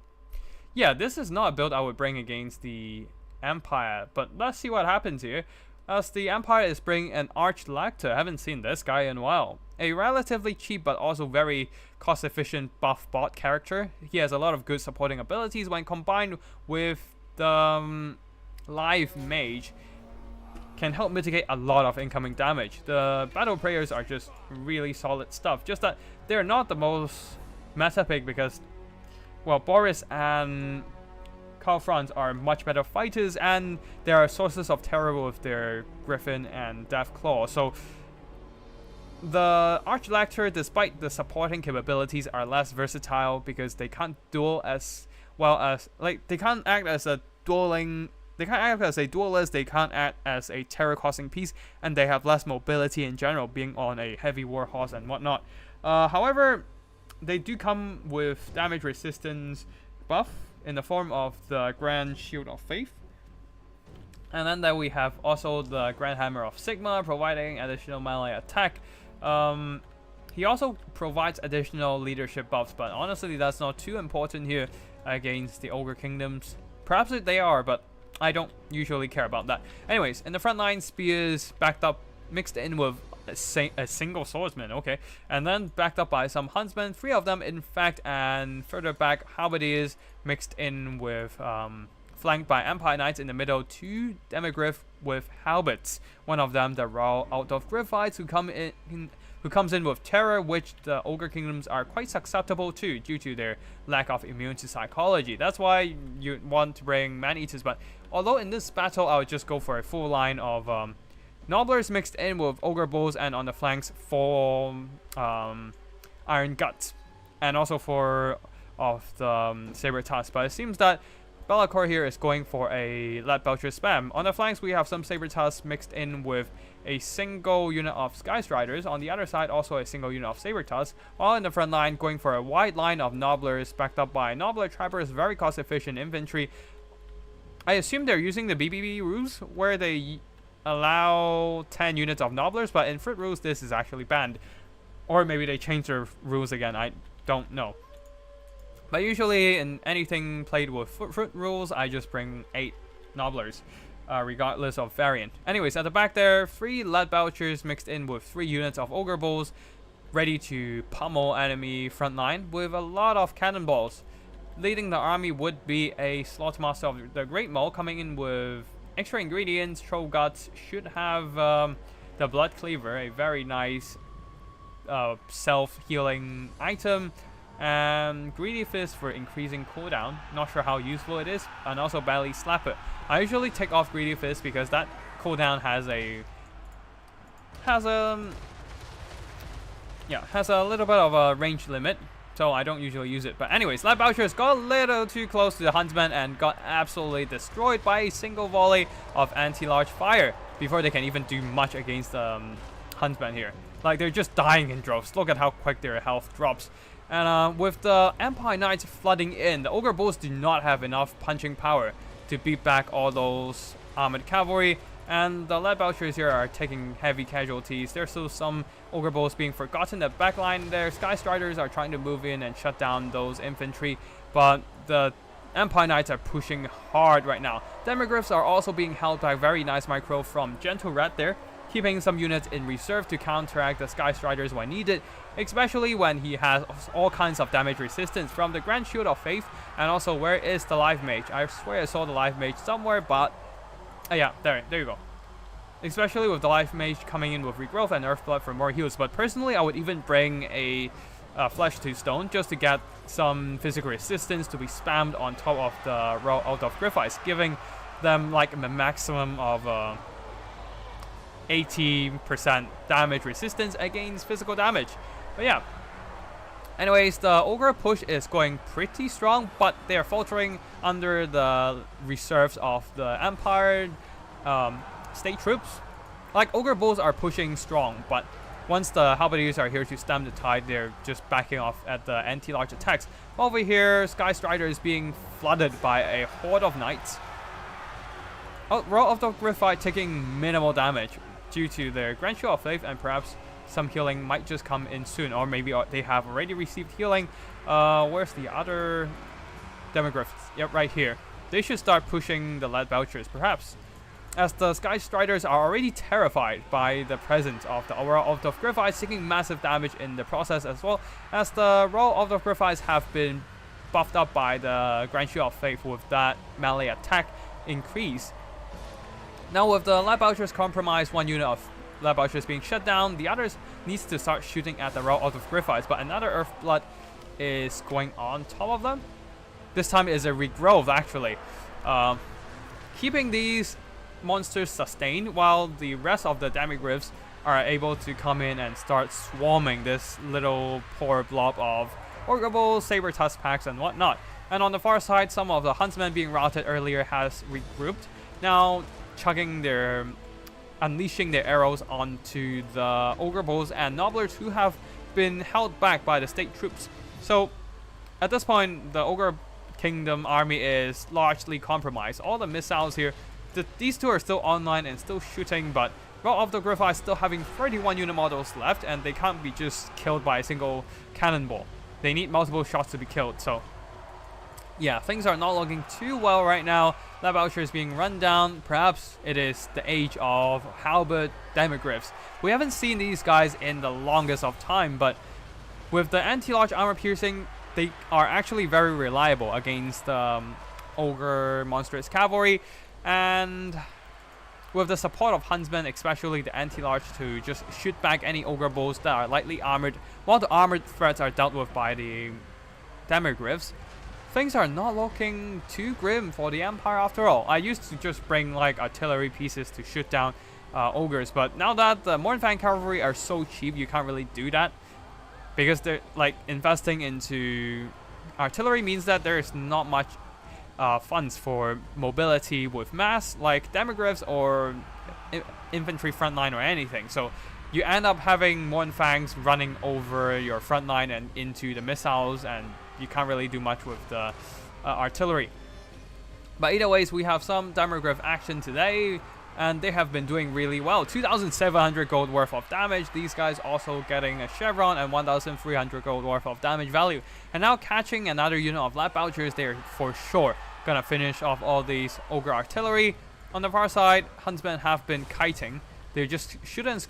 Speaker 1: Yeah, this is not a build I would bring against the Empire, but let's see what happens here. As the Empire is bringing an Arch-Lector. I haven't seen this guy in a while. A relatively cheap but also very cost-efficient buff bot character. He has a lot of good supporting abilities when combined with the live mage. Can help mitigate a lot of incoming damage. The battle prayers are just really solid stuff. Just that they're not the most meta pick because, well, Boris and Karl Franz are much better fighters, and there are sources of terror with their Griffin and Deathclaw. So the Arch-Lector, despite the supporting capabilities, are less versatile because they can't duel as well as, like, they can't act as a dueling. They can't act as a duelist, they can't act as a terror-causing piece, and they have less mobility in general, being on a heavy warhorse and whatnot. However, they do come with damage resistance buff in the form of the Grand Shield of Faith. And then there we have also the Grand Hammer of Sigma, providing additional melee attack. He also provides additional leadership buffs, but honestly that's not too important here against the Ogre Kingdoms. Perhaps they are, but I don't usually care about that. Anyways, in the front line, spears backed up, mixed in with a single swordsman, okay, and then backed up by some huntsmen, 3 of them in fact, and further back halberdiers mixed in with flanked by Empire Knights in the middle, 2 demigryph with halberds, one of them the raw out of Griffites who comes in with terror, which the Ogre Kingdoms are quite susceptible to due to their lack of immune to psychology. That's why you want to bring man-eaters, but although in this battle I would just go for a full line of Nobblers mixed in with Ogre Bulls, and on the flanks 4 Iron Guts, and also 4 of the Saber Tusks. But it seems that Be'lakor here is going for a Lead Belcher spam. On the flanks we have some Saber Tusks mixed in with a single unit of Sky Striders. On the other side also a single unit of Saber Tusks. While in the front line going for a wide line of Nobblers backed up by Nobbler Trappers, very cost efficient infantry. I assume they're using the BBB rules where they allow 10 units of Nobblers, but in Fruit rules this is actually banned. Or maybe they changed their rules again, I don't know. But usually in anything played with Fruit rules, I just bring 8 Nobblers, regardless of variant. Anyways, at the back there, 3 Lead Belchers mixed in with 3 units of Ogre Bulls, ready to pummel enemy front line with a lot of cannonballs. Leading the army would be a Slaughtermaster of the Great Maul, coming in with extra ingredients. Troll Guts should have the Blood Cleaver, a very nice self-healing item, and Greedy Fist for increasing cooldown. Not sure how useful it is, and also Belly Slapper. I usually take off Greedy Fist because that cooldown has a little bit of a range limit, so I don't usually use it. But anyways, Lead Belchers got a little too close to the Huntsman and got absolutely destroyed by a single volley of anti-large fire before they can even do much against the Huntsman here. Like, they're just dying in droves. Look at how quick their health drops. And with the Empire Knights flooding in, the Ogre Bulls do not have enough punching power to beat back all those armored cavalry. And the Lead Belchers here are taking heavy casualties. There's still some Ogre Bulls being forgotten. The backline there, Sky Striders are trying to move in and shut down those infantry, but the Empire Knights are pushing hard right now. Demigryphs are also being held by very nice micro from Gentle Red there. keeping some units in reserve to counteract the Sky Striders when needed, especially when he has all kinds of damage resistance from the Grand Shield of Faith. And also, where is the Live Mage? I swear I saw the Live Mage somewhere, but yeah, there you go. Especially with the Live Mage coming in with Regrowth and Earthblood for more heals. But personally, I would even bring a Flesh to Stone just to get some physical resistance to be spammed on top of the Raw Out of Griffiths, giving them like a maximum of 80% damage resistance against physical damage. But yeah. Anyways, the Ogre push is going pretty strong, but they're faltering under the reserves of the Empire state troops. Like, Ogre Bulls are pushing strong, but once the Halberdiers are here to stem the tide, they're just backing off at the anti-large attacks. Over here, Sky Strider is being flooded by a horde of knights. Raw of the Griffith taking minimal damage due to their Grand Shield of Faith, and perhaps some healing might just come in soon, or maybe they have already received healing. Where's the other Demogryphs? Yep, right here. They should start pushing the Lead Belchers, perhaps, as the Sky Striders are already terrified by the presence of the Aura of the Griffiths, taking massive damage in the process, as well as the Raw of the Griffiths have been buffed up by the Grand Shield of Faith with that melee attack increase. Now with the Lead Belchers compromised, one unit of Lead Belchers being shut down, the others needs to start shooting at the Raw of the Griffiths, but another Earthblood is going on top of them. This time is a Regrowth, actually. Keeping these monsters sustained while the rest of the Demogryphs are able to come in and start swarming this little poor blob of Ogre Bulls, Saber Tusk packs and whatnot. And on the far side, some of the Huntsmen being routed earlier has regrouped, now unleashing their arrows onto the Ogre Bulls and Nobblers who have been held back by the state troops. So at this point, the Ogre Kingdom army is largely compromised. All the missiles here, these two are still online and still shooting, but Raw of the Griffiths still having 31 unit models left, and they can't be just killed by a single cannonball. They need multiple shots to be killed. So yeah, things are not looking too well right now. Lead Belcher is being run down. Perhaps it is the age of Halberd Demogryphs. We haven't seen these guys in the longest of time, but with the anti-large armor piercing, they are actually very reliable against Ogre Monstrous Cavalry. And with the support of Huntsmen, especially the anti-large, to just shoot back any Ogre Bulls that are lightly armored, while the armored threats are dealt with by the Demogryphs, things are not looking too grim for the Empire after all. I used to just bring like artillery pieces to shoot down Ogres, but now that the Mornfang Cavalry are so cheap, you can't really do that, because they're like investing into artillery means that there is not much funds for mobility with mass like Demogryphs or infantry frontline or anything. So you end up having Mornfangs running over your frontline and into the missiles, and you can't really do much with the artillery. But either ways, we have some Demogryph action today, and they have been doing really well. 2,700 gold worth of damage. These guys also getting a chevron and 1,300 gold worth of damage value. And now catching another unit of Lead Belchers, they're for sure gonna finish off all these Ogre artillery. On the far side, Huntsmen have been kiting. They're just shooting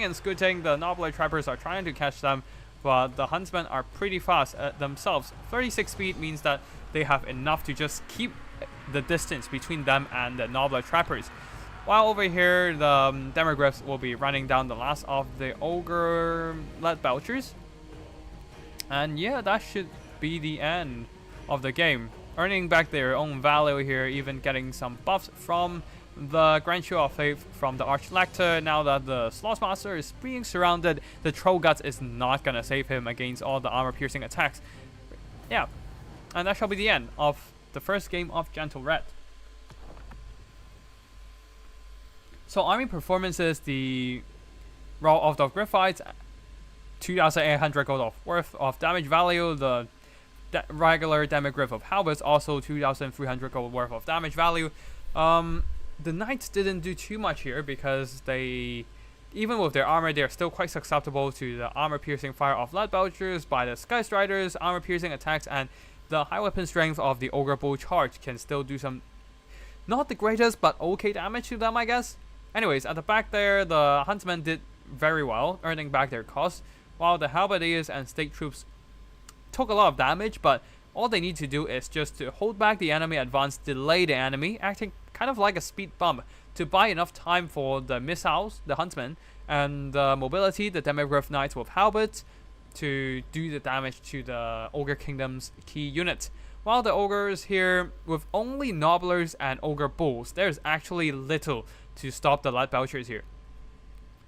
Speaker 1: and scooting. The Nobbler Trappers are trying to catch them, but the Huntsmen are pretty fast themselves. 36 speed means that they have enough to just keep the distance between them and the Nobbler Trappers. While over here, the Demogryphs will be running down the last of the Ogre Lead Belchers. And yeah, that should be the end of the game. Earning back their own value here, even getting some buffs from the Grand Shield of Faith from the Archlector. Now that the Slothmaster is being surrounded, the Troll Guts is not gonna save him against all the armor-piercing attacks. Yeah, and that shall be the end of the first game of Gentle Red. So army performances, the Raw of the Griffiths, 2,800 gold worth of damage value. The regular Demogryph of Halberds also 2,300 gold worth of damage value. The Knights didn't do too much here because they, even with their armor, they're still quite susceptible to the armor-piercing fire of Lead Belchers by the Sky Striders, armor-piercing attacks, and the high weapon strength of the Ogre Bull charge can still do some, not the greatest, but okay damage to them, I guess. Anyways, at the back there, the Huntsmen did very well, earning back their costs, while the Halberdiers and State Troops took a lot of damage, but all they need to do is just to hold back the enemy advance, delay the enemy, acting kind of like a speed bump to buy enough time for the missiles, the Huntsmen, and the mobility, the Demigryph Knights with halberds, to do the damage to the Ogre Kingdom's key units. While the Ogres here, with only Nobblers and Ogre Bulls, there's actually little to stop the Lead Belchers here.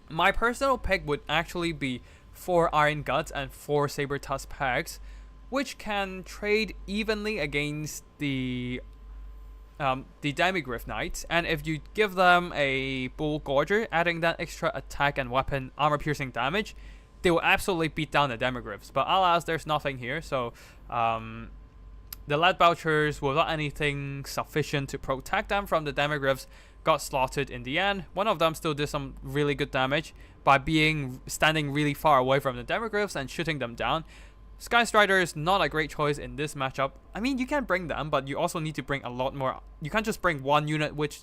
Speaker 1: My personal pick would actually be 4 Iron Guts and 4 Saber Tusk Pegs, which can trade evenly against the Demigryph Knights, and if you give them a Bull Gorger, adding that extra attack and weapon armor piercing damage, they will absolutely beat down the Demigryphs. But alas, there's nothing here, so the Lead Belchers, without anything sufficient to protect them from the Demigryphs, got slaughtered in the end. One of them still did some really good damage by standing really far away from the Demigryphs and shooting them down. Sky Strider is not a great choice in this matchup. I mean, you can bring them, but you also need to bring a lot more. You can't just bring one unit, which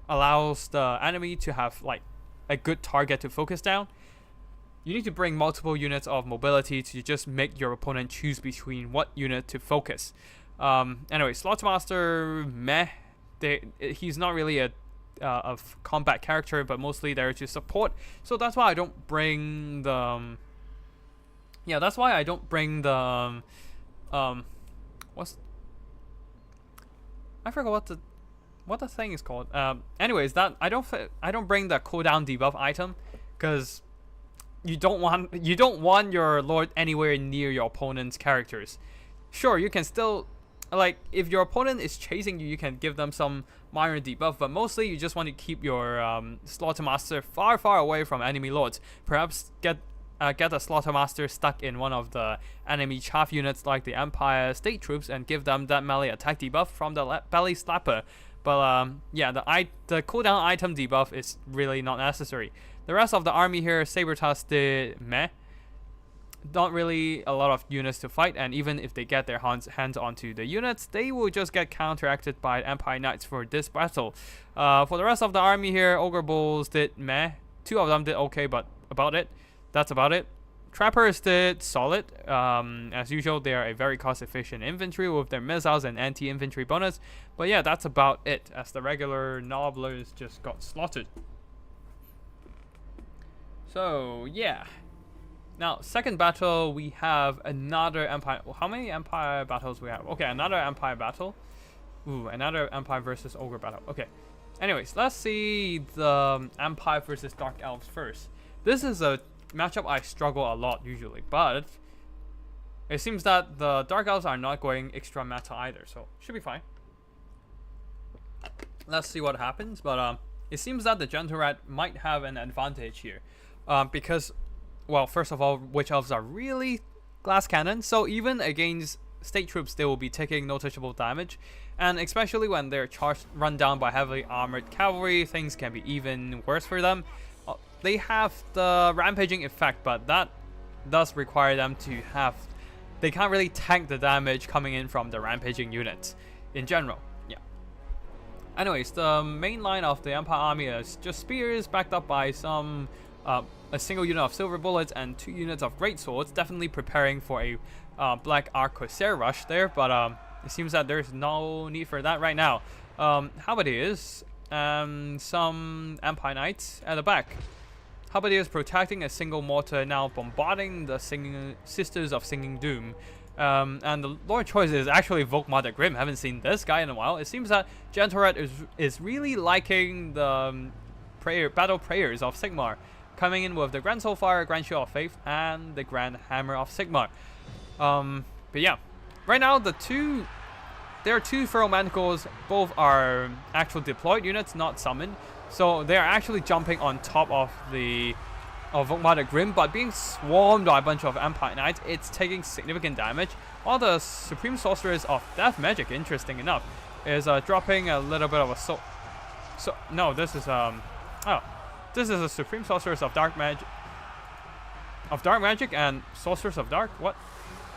Speaker 1: allows the enemy to have like a good target to focus down. You need to bring multiple units of mobility to just make your opponent choose between what unit to focus. Anyway, Slaughtermaster, meh. He's not really a combat character, but mostly there to support. So that's why I don't bring the... Yeah, that's why I don't bring the I forgot what the thing is called. Anyways, that I don't bring the cooldown debuff item, because you don't want your lord anywhere near your opponent's characters. Sure, you can still, like, if your opponent is chasing you, you can give them some minor debuff, but mostly you just want to keep your Slaughtermaster far away from enemy lords. Perhaps get a Slaughtermaster stuck in one of the enemy chaff units like the Empire State Troops and give them that melee attack debuff from the Belly Slapper. But yeah, the cooldown item debuff is really not necessary. The rest of the army here, Saber Tusk did meh. Not really a lot of units to fight, and even if they get their hands onto the units, they will just get counteracted by Empire Knights for this battle. For the rest of the army here, Ogre Bulls did meh. 2 of them did okay, but that's about it. Trappers did solid. As usual, they are a very cost-efficient infantry with their missiles and anti-infantry bonus. But yeah, that's about it, as the regular Nobblers just got slaughtered. So yeah. Now, second battle, we have another Empire. How many Empire battles we have? Okay, another Empire battle. Ooh, another Empire versus Ogre battle. Okay. Anyways, let's see the Empire versus Dark Elves first. This is a matchup I struggle a lot usually, but it seems that the Dark Elves are not going extra meta either, so should be fine. Let's see what happens, but it seems that the Gentle Rat might have an advantage here, because, well, first of all, Witch Elves are really glass cannon, so even against State Troops they will be taking noticeable damage, and especially when they're run down by heavily armored cavalry, things can be even worse for them. They have the rampaging effect, but that does require them to have... They can't really tank the damage coming in from the rampaging units in general. Yeah. Anyways, the main line of the Empire army is just spears backed up by some... a single unit of silver bullets and 2 units of great swords, definitely preparing for a Black Arc Corsair rush there, but it seems that there's no need for that right now. Halberdiers and some Empire Knights at the back. Halberdiers protecting a single mortar, now bombarding the Sisters of Singing Doom. And the Lord choice is actually Volkmar Grim. Haven't seen this guy in a while. It seems that Gentle Rat is really liking the battle prayers of Sigmar, coming in with the Grand Soulfire, Grand Shield of Faith, and the Grand Hammer of Sigmar. But yeah, right now there are 2 Feral Manticores. Both are actual deployed units, not summoned. So they are actually jumping on top of Volkmar Grim, but being swarmed by a bunch of Empire Knights, it's taking significant damage. While the Supreme Sorceress of Death Magic, interesting enough, is dropping a little bit of a no, this is this is a Supreme Sorceress of Dark Magic and Sorceress of Dark. What?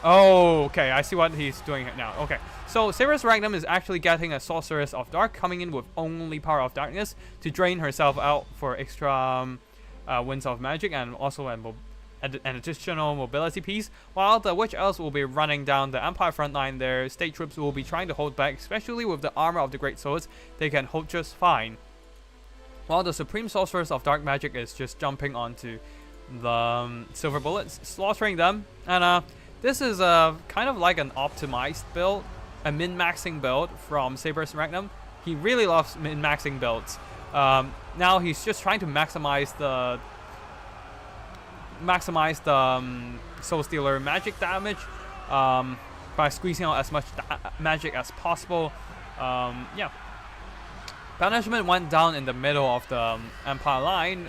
Speaker 1: Oh, okay, I see what he's doing now. Okay, so Saber's Magnum is actually getting a Sorceress of Dark coming in with only Power of Darkness to drain herself out for extra Winds of Magic and also an additional mobility piece, while the Witch Elves will be running down the Empire front line. Their state troops will be trying to hold back, especially with the armor of the Great Swords. They can hold just fine. While the Supreme Sorceress of Dark Magic is just jumping onto the Silver Bullets, slaughtering them. And this is kind of like an optimized build, a min-maxing build from Saber's Magnum. He really loves min-maxing builds. Now he's just trying to maximize the Soul Stealer magic damage by squeezing out as much magic as possible. Yeah. Banishment went down in the middle of the Empire line,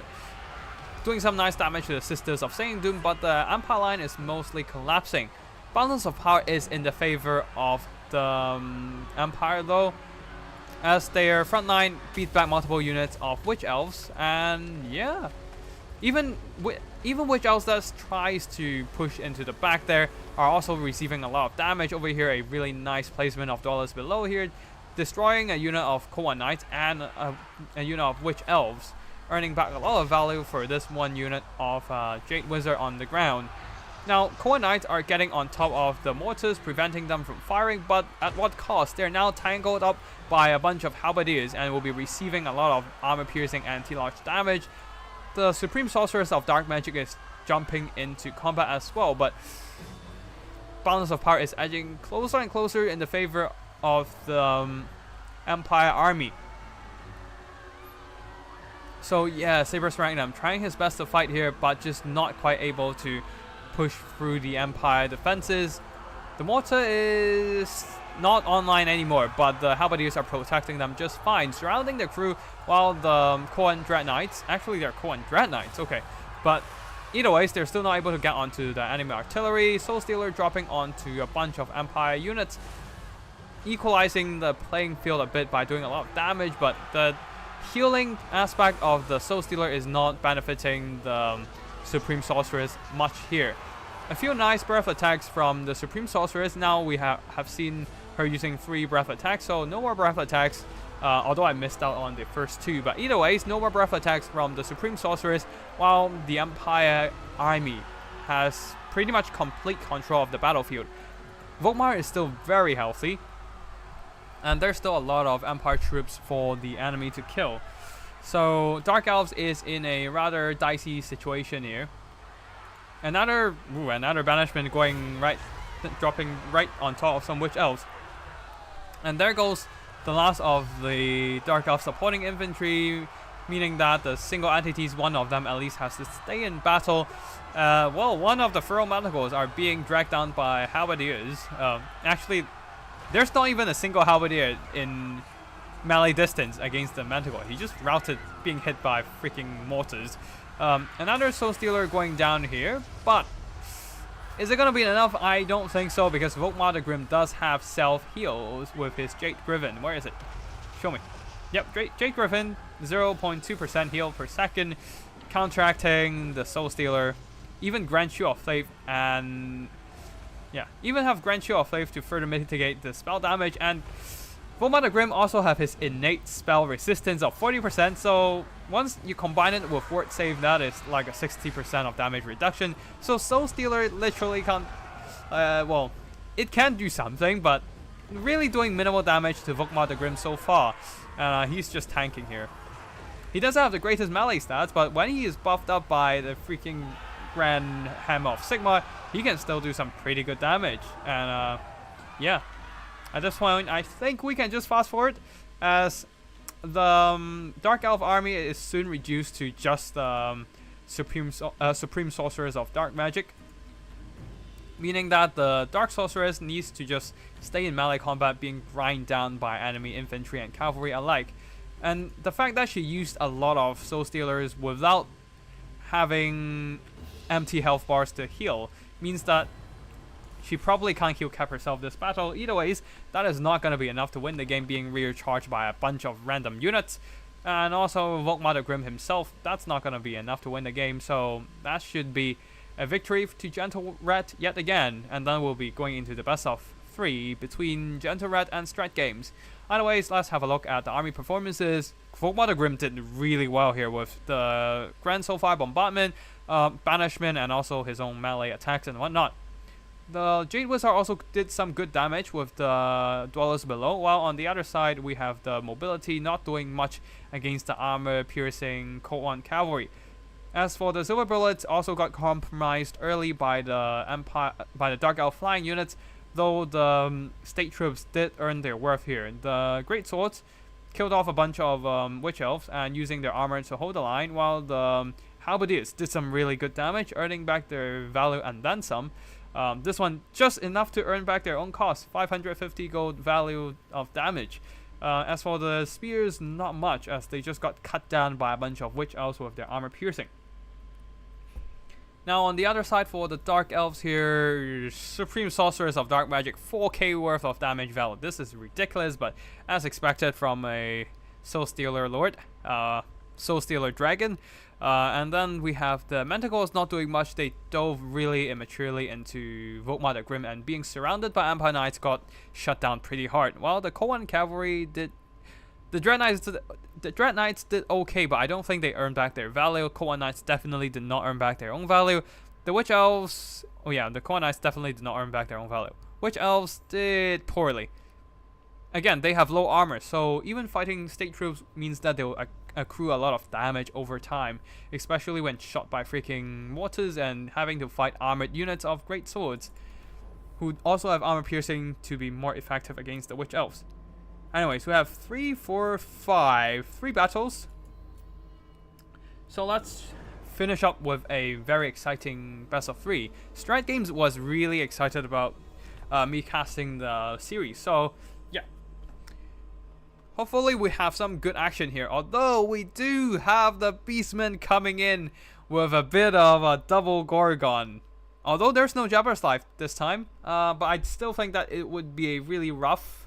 Speaker 1: doing some nice damage to the Sisters of Satan Doom, but the Empire line is mostly collapsing. Balance of power is in the favor of the Empire though, as their front line beat back multiple units of Witch Elves, and yeah, even Witch Elves that tries to push into the back there are also receiving a lot of damage. Over here, a really nice placement of Dollars Below here, destroying a unit of Koan Knights and a unit of Witch Elves, earning back a lot of value for this one unit of Jade Wizard on the ground. Now, Koan Knights are getting on top of the mortars, preventing them from firing, but at what cost? They're now tangled up by a bunch of halberdiers and will be receiving a lot of armor-piercing anti-large damage. The Supreme Sorceress of Dark Magic is jumping into combat as well, but balance of power is edging closer and closer in the favor of the Empire army. So yeah, Saber's Magnum trying his best to fight here, but just not quite able to push through the Empire defenses. The mortar is not online anymore, but the halberdiers are protecting them just fine, surrounding the crew, while the Koan Dread Knights, actually they're Koan Dread Knights, okay, but either ways, they're still not able to get onto the enemy artillery. Soul Stealer dropping onto a bunch of Empire units, equalizing the playing field a bit by doing a lot of damage, but the healing aspect of the Soul Stealer is not benefiting the Supreme Sorceress much here. A few nice breath attacks from the Supreme Sorceress. Now we have seen her using 3 breath attacks, so no more breath attacks, although I missed out on the first 2, but either ways, no more breath attacks from the Supreme Sorceress, while the Empire army has pretty much complete control of the battlefield. Volkmar is still very healthy, and there's still a lot of Empire troops for the enemy to kill. So Dark Elves is in a rather dicey situation here. Another banishment dropping right on top of some Witch Elves. And there goes the last of the Dark Elf supporting infantry, meaning that the single entities, one of them at least, has to stay in battle. Well, one of the Furrow Manticles are being dragged down by halberdiers. Actually, there's not even a single halberdier in melee distance against the Manticore. He just routed being hit by freaking mortars. Another Soul Stealer going down here, but is it going to be enough? I don't think so, because Volkmar the Grim does have self-heals with his Jade Griffin. Where is it? Show me. Yep, Jade Griffin, 0.2% heal per second, counteracting the Soul Stealer. Even Grand Shield of Faith, and yeah, even have Grand Shield of Faith to further mitigate the spell damage. And Volkmar the Grim also have his innate spell resistance of 40%, so once you combine it with Word Save, that is like a 60% of damage reduction. So Soul Stealer literally can't, well, it can do something, but really doing minimal damage to Volkmar the Grim so far. He's just tanking here. He doesn't have the greatest melee stats, but when he is buffed up by the freaking Grand Hammer of Sigmar, he can still do some pretty good damage. And yeah, at this point, I think we can just fast forward, as the Dark Elf army is soon reduced to just Supreme Sorcerers of Dark Magic, meaning that the Dark Sorceress needs to just stay in melee combat, being grind down by enemy infantry and cavalry alike. And the fact that she used a lot of Soul Stealers without having empty health bars to heal means that she probably can't heal cap herself this battle. Either ways, that is not going to be enough to win the game, being recharged by a bunch of random units. And also Volkmar the Grim himself, that's not going to be enough to win the game, so that should be A victory to Gentle Red yet again, and then we'll be going into the best of 3 between Gentle Red and Strat Games. Anyways, let's have a look at the army performances. Volkmother Grimm did really well here with the Grand Soulfire Bombardment, Banishment, and also his own melee attacks and whatnot. The Jade Wizard also did some good damage with the Dwellers Below, while on the other side we have the Mobility not doing much against the armor-piercing Cold Cavalry. As for the Silver Bullets, also got compromised early by the Dark Elf flying units, though the state troops did earn their worth here. The Great Swords killed off a bunch of Witch Elves and using their armor to hold the line, while the Halberdiers did some really good damage, earning back their value and then some. This one just enough to earn back their own cost, 550 gold value of damage. As for the Spears, not much, as they just got cut down by a bunch of Witch Elves with their armor piercing. Now on the other side for the Dark Elves here, Supreme Sorcerers of Dark Magic, 4k worth of damage value. This is ridiculous, but as expected from a Soul Stealer Lord, Soul Stealer Dragon. And then we have the Mentacles not doing much. They dove really immaturely into Volkmother Grimm, and being surrounded by Empire Knights got shut down pretty hard. While the Cohen Cavalry did... The Dread Knights did okay, but I don't think they earned back their value. Cohen Knights definitely did not earn back their own value. The Witch Elves... Oh yeah, the Cohen Knights definitely did not earn back their own value. Witch Elves did poorly. Again, they have low armor, so even fighting state troops means that they'll accrue a lot of damage over time, especially when shot by freaking mortars and having to fight armored units of great swords, who also have armor piercing to be more effective against the Witch Elves. Anyways, we have 3 battles. So let's finish up with a very exciting best of 3. Strat Games was really excited about me casting the series, so yeah. Hopefully we have some good action here, although we do have the Beastmen coming in with a bit of a double Gorgon. Although there's no Jabber's Life this time, but I still think that it would be a really rough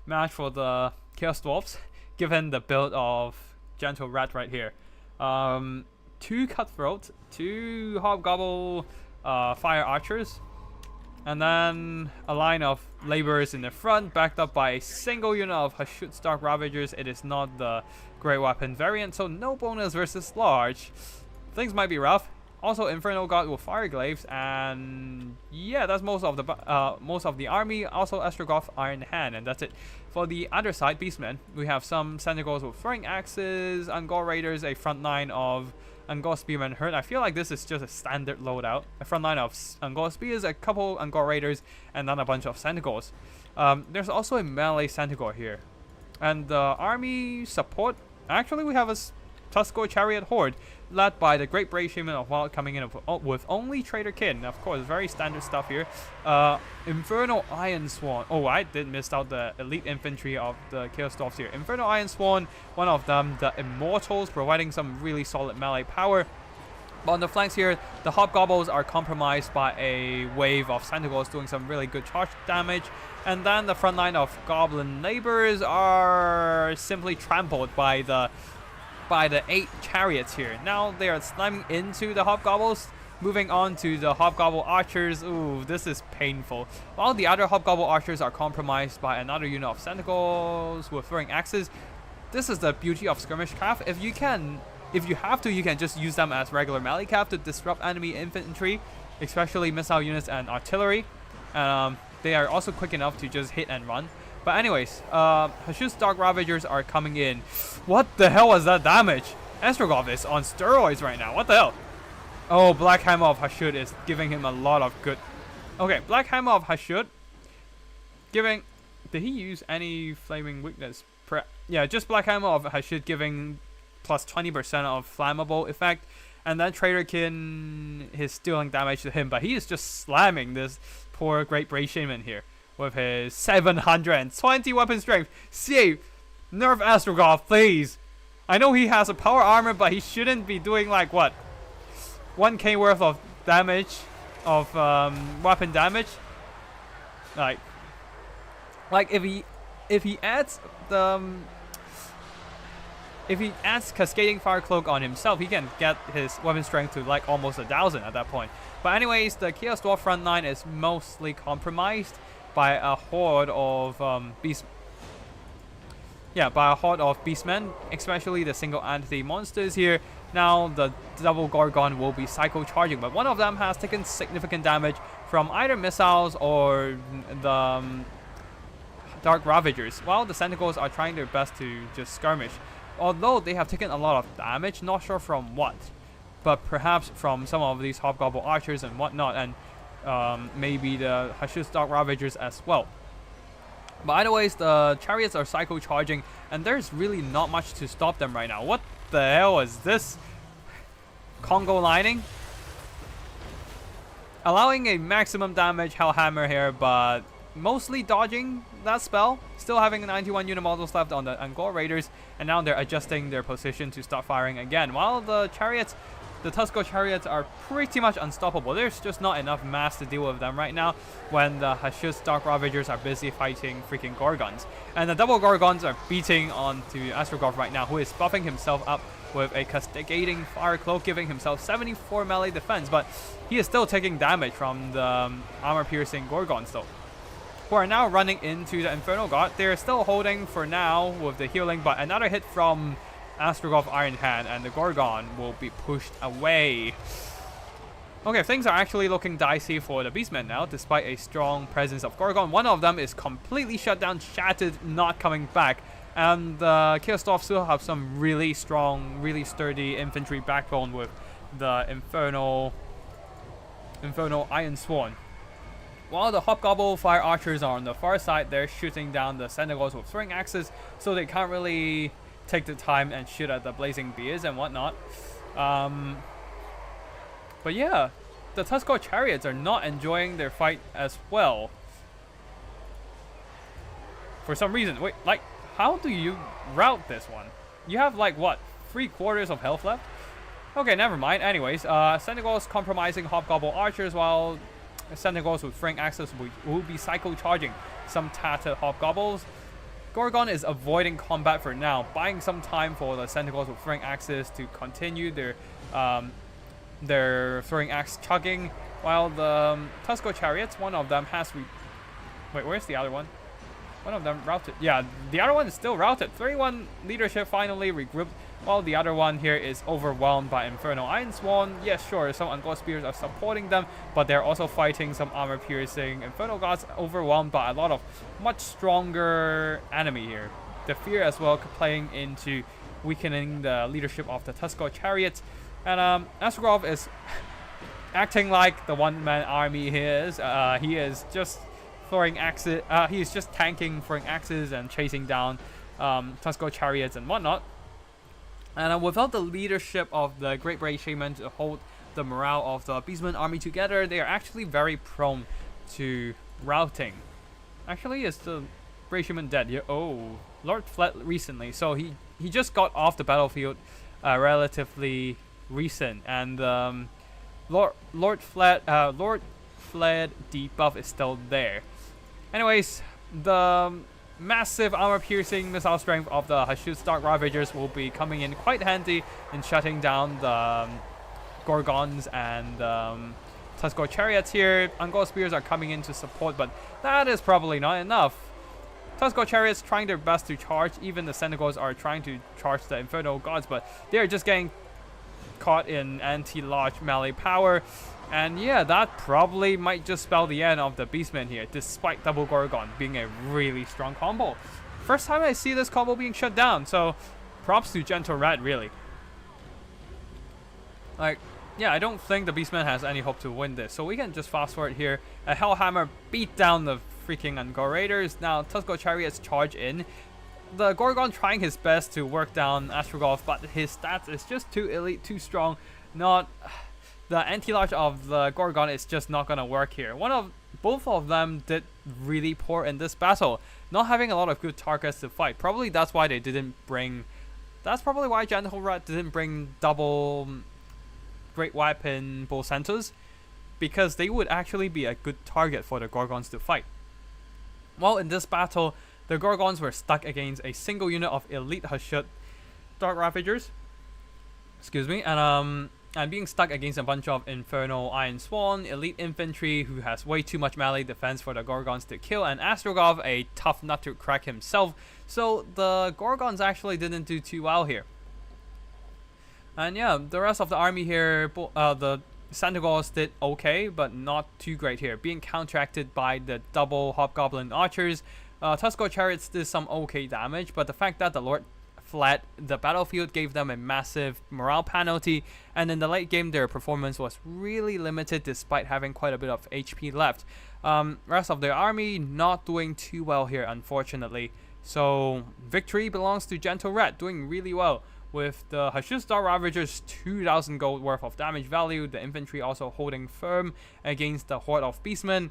Speaker 1: match for the Chaos Dwarfs, given the build of Gentle Rat right here. 2 Cutthroat, 2 Hobgobble Fire Archers, and then a line of Laborers in the front, backed up by a single unit of Hashut Stark Ravagers. It is not the Great Weapon variant, so no bonus versus large. Things might be rough. Also, Inferno God with Fire Glaives, and yeah, that's most of the army. Also, Estrogoth Iron Hand, and that's it. For the other side, Beastmen, we have some Senegals with Throwing Axes, Angor Raiders, a front line of Angor Spearmen Herd. I feel like this is just a standard loadout. A front line of Angor Spears, a couple Angor Raiders, and then a bunch of Senegals. There's also a melee Senegor here. And the army support, actually we have a Tuskor Chariot Horde, led by the Great Brave Shaman of Wild coming in with only Trader Kid. Of course, very standard stuff here. Infernal Iron Swan. Oh, I did miss out the elite infantry of the Chaos Dwarfs here. Infernal Iron Swan, one of them, the Immortals, providing some really solid melee power. But on the flanks here, the Hobgoblins are compromised by a wave of Sentinels doing some really good charge damage. And then the front line of Goblin Laborers are simply trampled by the 8 chariots here. Now they are slamming into the Hobgoblins, moving on to the Hobgoblin Archers. Ooh, this is painful. While the other Hobgoblin Archers are compromised by another unit of Sentinels with Throwing Axes. This is the beauty of Skirmish Calf. If you have to, you can just use them as regular melee calf to disrupt enemy infantry, especially missile units and artillery. They are also quick enough to just hit and run. But anyways, Hashut's Dark Ravagers are coming in. What the hell was that damage? Estrogoth is on steroids right now. What the hell? Oh, Black Hammer of Hashut is giving him a lot of good... Okay, Black Hammer of Hashut giving... Did he use any Flaming Weakness? Yeah, just Black Hammer of Hashut giving plus 20% of flammable effect. And then Traderkin is dealing damage to him. But he is just slamming this poor Great Brave Shaman here with his 720 weapon strength. See, nerf Astrogoth, please. I know he has a power armor, but he shouldn't be doing like what, 1k worth of damage, of weapon damage. Like if he adds the if he adds Cascading Fire Cloak on himself, he can get his weapon strength to like almost 1,000 at that point. But anyways, the Chaos Dwarf front line is mostly compromised by a horde of by a horde of beastmen, especially the single entity monsters here. Now the double Gorgon will be cycle charging, but one of them has taken significant damage from either missiles or the Dark Ravagers, while the Sentinels are trying their best to just skirmish. Although they have taken a lot of damage, not sure from what, but perhaps from some of these Hobgoblin Archers and whatnot, and maybe the Hashut's Dark Ravagers as well. But anyways, the chariots are cycle charging, and there's really not much to stop them right now. What the hell is this? Congo lining? Allowing a maximum damage Hellhammer here, but mostly dodging that spell. Still having 91 unit models left on the Angkor Raiders, and now they're adjusting their position to start firing again. While the chariots, the Tuskar chariots, are pretty much unstoppable. There's just not enough mass to deal with them right now when the Hashut's Dark Ravagers are busy fighting freaking Gorgons. And the double Gorgons are beating onto Astrogov right now, who is buffing himself up with a Cascading Fire Cloak, giving himself 74 melee defense, but he is still taking damage from the armor-piercing Gorgons though, who are now running into the Inferno God. They're still holding for now with the healing, but another hit from Astrogov Iron Hand and the Gorgon will be pushed away. Okay, things are actually looking dicey for the Beastmen now, despite a strong presence of Gorgon. One of them is completely shut down, shattered, not coming back. And the Chaos Dwarf still have some really strong, really sturdy infantry backbone with the Inferno Iron Sworn. While the Hobgoblin Fire Archers are on the far side, they're shooting down the Sentinels with throwing axes, so they can't really take the time and shoot at the blazing beers and whatnot. But yeah, the Tuskar chariots are not enjoying their fight as well. For some reason. Wait, like, how do you route this one? You have like, what, 3/4 of health left? Okay, never mind. Anyways, Sentinels compromising Hobgoblin Archers, while Sentinels with throwing axes will be cycle charging some tattered Hobgoblins. Gorgon is avoiding combat for now, buying some time for the Sentinels with throwing axes to continue their throwing axe chugging, while the Tuskar chariots, one of them has wait, where's the other one? One of them routed. Yeah, the other one is still routed. 3-1 leadership finally regrouped, while the other one here is overwhelmed by Inferno Iron Sworn. Yes, sure, some Angkor Spears are supporting them, but they're also fighting some armor-piercing Inferno Gods, overwhelmed by a lot of much stronger enemy here. The fear as well playing into weakening the leadership of the Tuskar chariots. And Astrogov is acting like the one-man army he is. He is just throwing axes. He is just tanking, throwing axes, and chasing down Tuskar chariots and whatnot. And without the leadership of the Great Brave Shaman to hold the morale of the Beastmen army together, they are actually very prone to routing. Actually, is the Brave Shaman dead? Yeah. Oh, Lord fled recently, so he just got off the battlefield relatively recent, and Lord fled debuff is still there. Anyways, the massive armor-piercing missile strength of the Hashut's Dark Ravagers will be coming in quite handy in shutting down the Gorgons and Tuskar chariots here. Angkor Spears are coming in to support, but that is probably not enough. Tuskar chariots trying their best to charge. Even the Sentinels are trying to charge the Inferno Gods, but they're just getting caught in anti-large melee power. And yeah, that probably might just spell the end of the Beastmen here, despite Double Gorgon being a really strong combo. First time I see this combo being shut down, so props to Gentle Rat, really. Like, yeah, I don't think the Beastman has any hope to win this, so we can just fast forward here. A Hellhammer beat down the freaking Angkor Raiders. Now Tuskar chariots charge in. The Gorgon trying his best to work down Astrogov, but his stats is just too elite, too strong. The anti-large of the Gorgon is just not gonna work here. Both of them did really poor in this battle, not having a lot of good targets to fight. Probably that's why they didn't bring. That's probably why Gentle Rat didn't bring double Great Weapon Bull Centers, because they would actually be a good target for the Gorgons to fight. While in this battle, the Gorgons were stuck against a single unit of elite Hashut Dark Ravagers. Excuse me, and I'm being stuck against a bunch of Infernal Iron Sworn, Elite Infantry who has way too much melee defense for the Gorgons to kill, and Astrogov, a tough nut to crack himself. So the Gorgons actually didn't do too well here. And yeah, the rest of the army here, the Centaurs did okay, but not too great here, being counteracted by the double Hobgoblin Archers. Tuscarora Chariots did some okay damage, but the fact that the Lord fled the battlefield gave them a massive morale penalty, and in the late game their performance was really limited despite having quite a bit of HP left. Rest of the army not doing too well here, unfortunately. So victory belongs to Gentle Rat, doing really well. With the Hashus Dark Ravagers 2,000 gold worth of damage value, the infantry also holding firm against the horde of beastmen.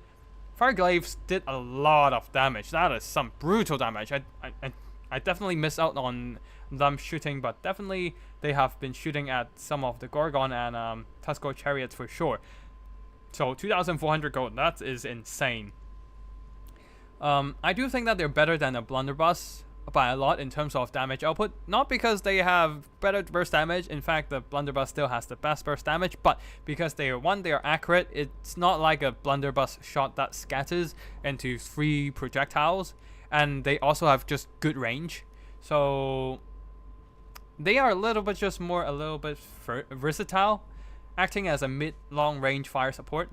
Speaker 1: Fireglaves did a lot of damage. That is some brutal damage. I definitely missed out on them shooting, but definitely they have been shooting at some of the Gorgon and Tuscarora Chariots for sure. So 2,400 gold, that is insane. I do think that they're better than a Blunderbuss by a lot in terms of damage output. Not because they have better burst damage, in fact the Blunderbuss still has the best burst damage, but because they are accurate. It's not like a Blunderbuss shot that scatters into 3 projectiles, and they also have just good range. So they are a little bit versatile, acting as a mid-long range fire support,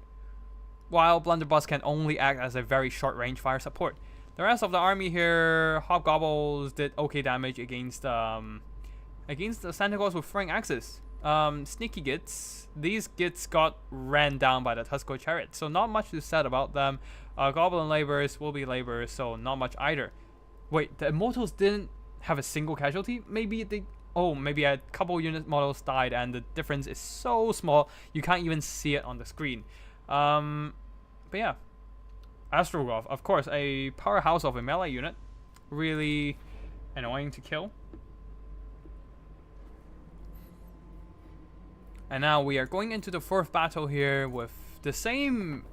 Speaker 1: while Blunderbuss can only act as a very short range fire support. The rest of the army here, Hobgoblins did okay damage against the Centaurs with throwing axes. Sneaky Gits, these Gits got ran down by the Tuscarora Chariot, so not much to say about them. Goblin Laborers will be laborers, so not much either. Wait, the Immortals didn't have a single casualty? Maybe a couple unit models died, and the difference is so small you can't even see it on the screen. But yeah, Astrogov, of course, a powerhouse of a melee unit, really annoying to kill. And now we are going into the 4th battle here with the same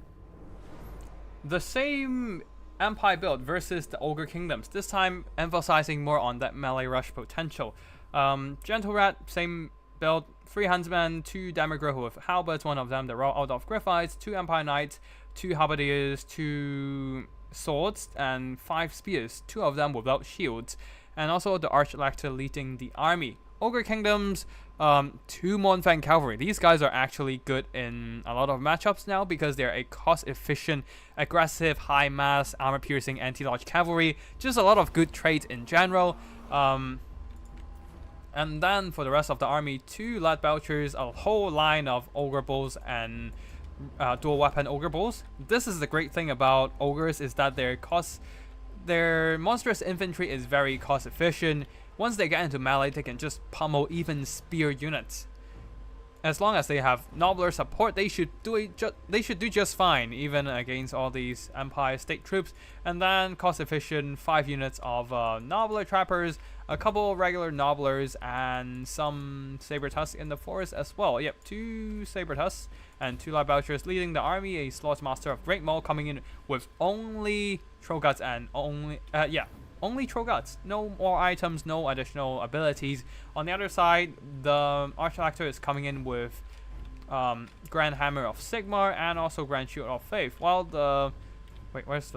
Speaker 1: Empire build versus the Ogre Kingdoms, this time emphasizing more on that melee rush potential. Gentle Rat, same build, 3 Huntsmen, 2 Demigraph with Halberds, one of them the raw out of Griffites, 2 Empire Knights, 2 Halberdiers, 2 Swords, and 5 Spears, 2 of them without shields, and also the Archlector leading the army. Ogre Kingdoms, 2 Mournfang Cavalry. These guys are actually good in a lot of matchups now because they're a cost-efficient, aggressive, high-mass, armor-piercing, anti-lodge cavalry. Just a lot of good traits in general. And then for the rest of the army, 2 Lead Belchers, a whole line of Ogre Bulls and dual weapon Ogre Bulls. This is the great thing about Ogres, is that their monstrous infantry is very cost efficient. Once they get into melee, they can just pummel even spear units. As long as they have Nobbler support, they should do just fine, even against all these Empire State troops. And then cost efficient 5 units of Nobbler Trappers, a couple regular Nobblers, and some Saber Tusks in the forest as well. Yep, 2 Saber Tusks and 2 Light Belchers leading the army. A Slaughtermaster of Great Maul coming in with only Troll Guts and only Troll Guts. No more items, no additional abilities. On the other side, the Archlector is coming in with Grand Hammer of Sigmar and also Grand Shield of Faith. While the where's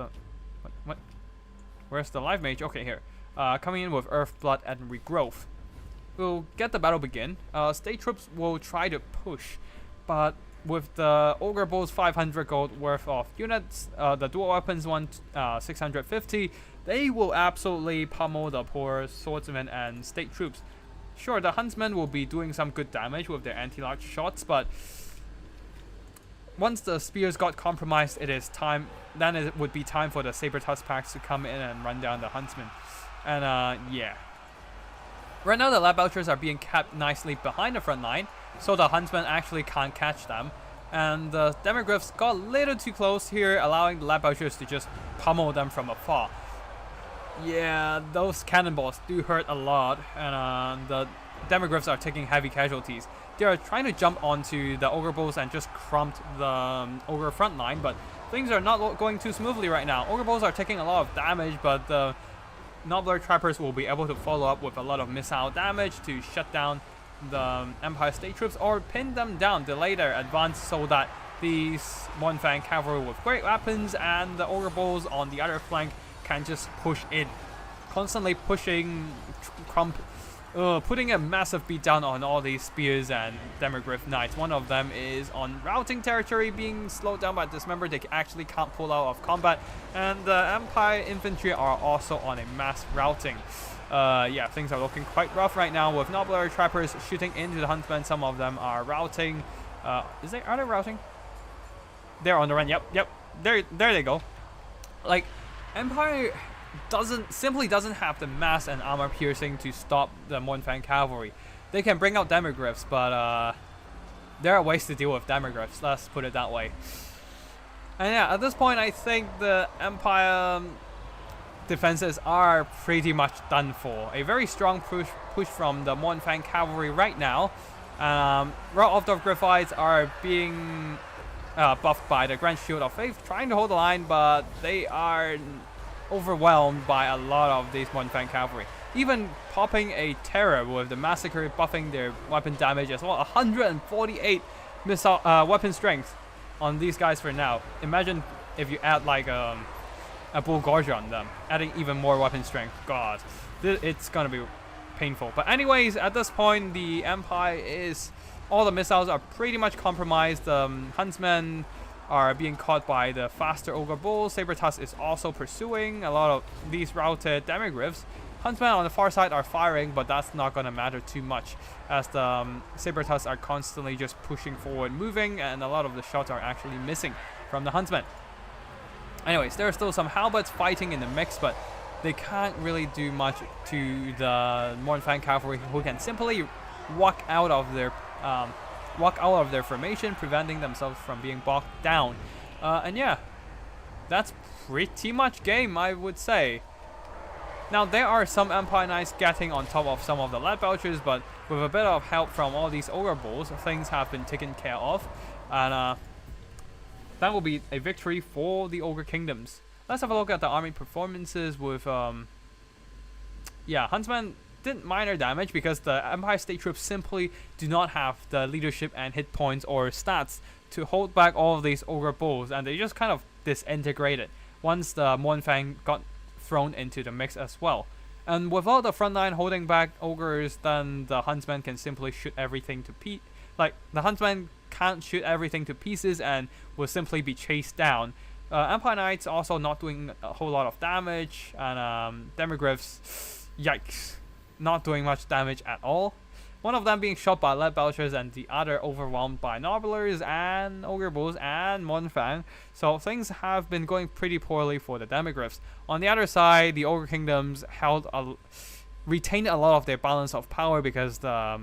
Speaker 1: the Live Mage? Okay, here. Coming in with Earth, Blood, and Regrowth. We'll get the battle begin. State troops will try to push, but with the Ogre Bulls 500 gold worth of units, the dual weapons one 650, they will absolutely pummel the poor swordsmen and state troops. Sure, the Huntsmen will be doing some good damage with their anti-large shots, but once the spears got compromised, it would be time for the Saber Tusk packs to come in and run down the Huntsmen. And yeah. Right now the Lab Belchers are being kept nicely behind the front line, so the Huntsmen actually can't catch them. And the Demigraphs got a little too close here, allowing the Lab Belchers to just pummel them from afar. Yeah, those cannonballs do hurt a lot, and the Demigraphs are taking heavy casualties. They are trying to jump onto the Ogre Bulls and just crump the Ogre front line, but things are not going too smoothly right now. Ogre Bulls are taking a lot of damage, but the Nobbler Trappers will be able to follow up with a lot of missile damage to shut down the Empire State Troops or pin them down, delay their advance so that these One-Fang Cavalry with great weapons and the Ogre Bulls on the other flank can just push in. Constantly pushing, putting a massive beatdown on all these Spears and Demogryph Knights. One of them is on routing territory, being slowed down by Dismember. They actually can't pull out of combat. And the Empire Infantry are also on a mass routing. Yeah, things are looking quite rough right now with Nobbler Trappers shooting into the Huntsmen. Some of them are routing. Are they routing? They're on the run. Yep. There they go. Like, Empire simply doesn't have the mass and armor piercing to stop the One-Fang Cavalry. They can bring out Demogryphs, but there are ways to deal with Demogryphs. Let's put it that way. And yeah, at this point, I think the Empire defenses are pretty much done for. A very strong push from the One-Fang Cavalry right now. Raw Orthodox Griffites are being buffed by the Grand Shield of Faith, trying to hold the line, but they are overwhelmed by a lot of these One-Fang Cavalry. Even popping a Terror with the Massacre buffing their weapon damage as well. 148 missile weapon strength on these guys for now. Imagine if you add like a Bull Gorge on them, adding even more weapon strength. God, it's gonna be painful. But anyways, at this point, the Empire is... all the missiles are pretty much compromised. Huntsmen are being caught by the faster Ogre Bulls. Sabertusk is also pursuing a lot of these routed Demogryphs. Huntsmen on the far side are firing, but that's not going to matter too much as the Sabertusk are constantly just pushing forward, moving, and a lot of the shots are actually missing from the Huntsmen. Anyways, there are still some Halberds fighting in the mix, but they can't really do much to the One-Fang Cavalry, who can simply walk out of their formation, preventing themselves from being bogged down. And yeah, that's pretty much game, I would say. Now, there are some Empire Knights getting on top of some of the Lead Belchers, but with a bit of help from all these Ogre Bulls, things have been taken care of. And that will be a victory for the Ogre Kingdoms. Let's have a look at the army performances with... yeah, Huntsmen did minor damage because the Empire State Troops simply do not have the leadership and hit points or stats to hold back all of these Ogre Bulls, and they just kind of disintegrated once the One-Fang got thrown into the mix as well. And without the front line holding back Ogres, then the Huntsmen can simply shoot everything to pieces. Like, the Huntsmen can't shoot everything to pieces and will simply be chased down. Empire Knights also not doing a whole lot of damage, and Demogryphs, yikes, not doing much damage at all. One of them being shot by Lead Belchers and the other overwhelmed by Nobblers and Ogre Bulls and One-Fang. So things have been going pretty poorly for the Demogryphs. On the other side, the Ogre Kingdoms retained a lot of their balance of power because the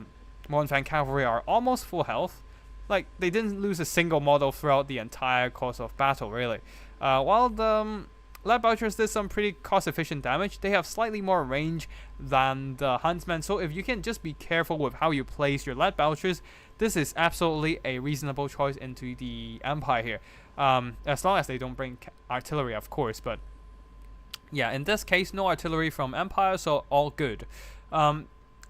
Speaker 1: One-Fang Cavalry are almost full health. Like, they didn't lose a single model throughout the entire course of battle, really. While the Lead Belchers did some pretty cost-efficient damage, they have slightly more range than the Huntsmen, so if you can just be careful with how you place your Lead Belchers, this is absolutely a reasonable choice into the Empire here. As long as they don't bring artillery, of course, but yeah, in this case, no artillery from Empire, so all good.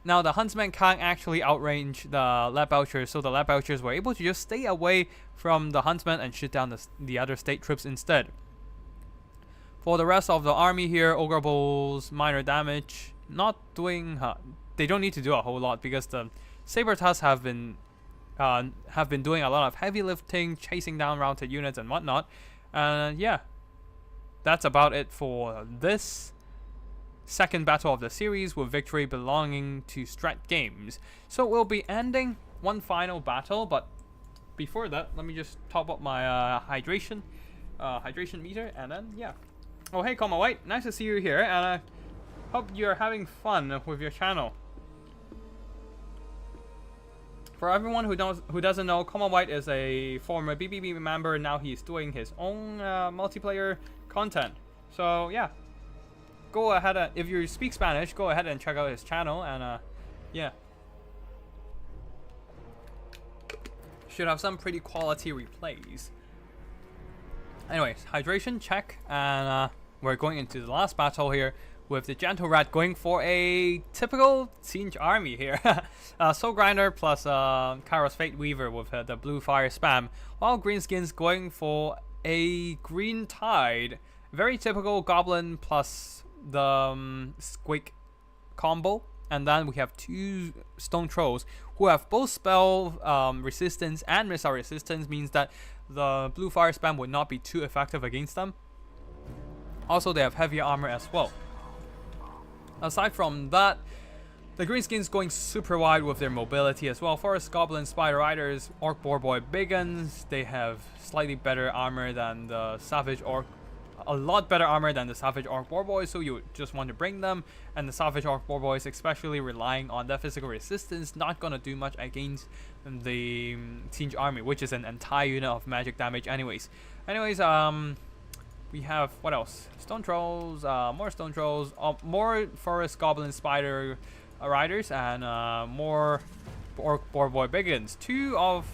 Speaker 1: Now, the Huntsmen can't actually outrange the Lead Belchers, so the Lead Belchers were able to just stay away from the Huntsmen and shoot down the other state troops instead. For the rest of the army here, Ogre Bulls, minor damage, not doing... they don't need to do a whole lot because the Sabertusk have been doing a lot of heavy lifting, chasing down routed units and whatnot. And yeah, that's about it for this second battle of the series, with victory belonging to Strat Games. So we'll be ending one final battle, but before that, let me just top up my hydration meter, and then yeah. Oh hey, Comma White, nice to see you here, and I hope you're having fun with your channel. For everyone who doesn't know, Comma White is a former BBB member. Now he's doing his own multiplayer content. So yeah, go ahead and, if you speak Spanish, go ahead and check out his channel, and yeah, should have some pretty quality replays. Anyways, hydration check, and we're going into the last battle here with the Gentle Rat going for a typical Siege army here. Soul Grinder plus Kairos Fate Weaver with the blue fire spam, while Greenskins going for a Green Tide. Very typical Goblin plus the Squeak combo. And then we have 2 Stone Trolls who have both spell resistance and missile resistance, means that the blue fire spam would not be too effective against them. Also, they have heavier armor as well. Aside from that, the Greenskins going super wide with their mobility as well. Forest Goblin, Spider Riders, Orc Boar Boy Biguns, they have slightly better armor than the Savage Orc. A lot better armor than the Savage Orc Boar Boys, so you just want to bring them. And the Savage Orc Boar Boys, especially relying on their physical resistance, not gonna do much against the Siege army, which is an entire unit of magic damage anyways. We have, what else? Stone Trolls, more Stone Trolls, more Forest Goblin Spider Riders, and more Orc Boar Boy Biguns. 2 of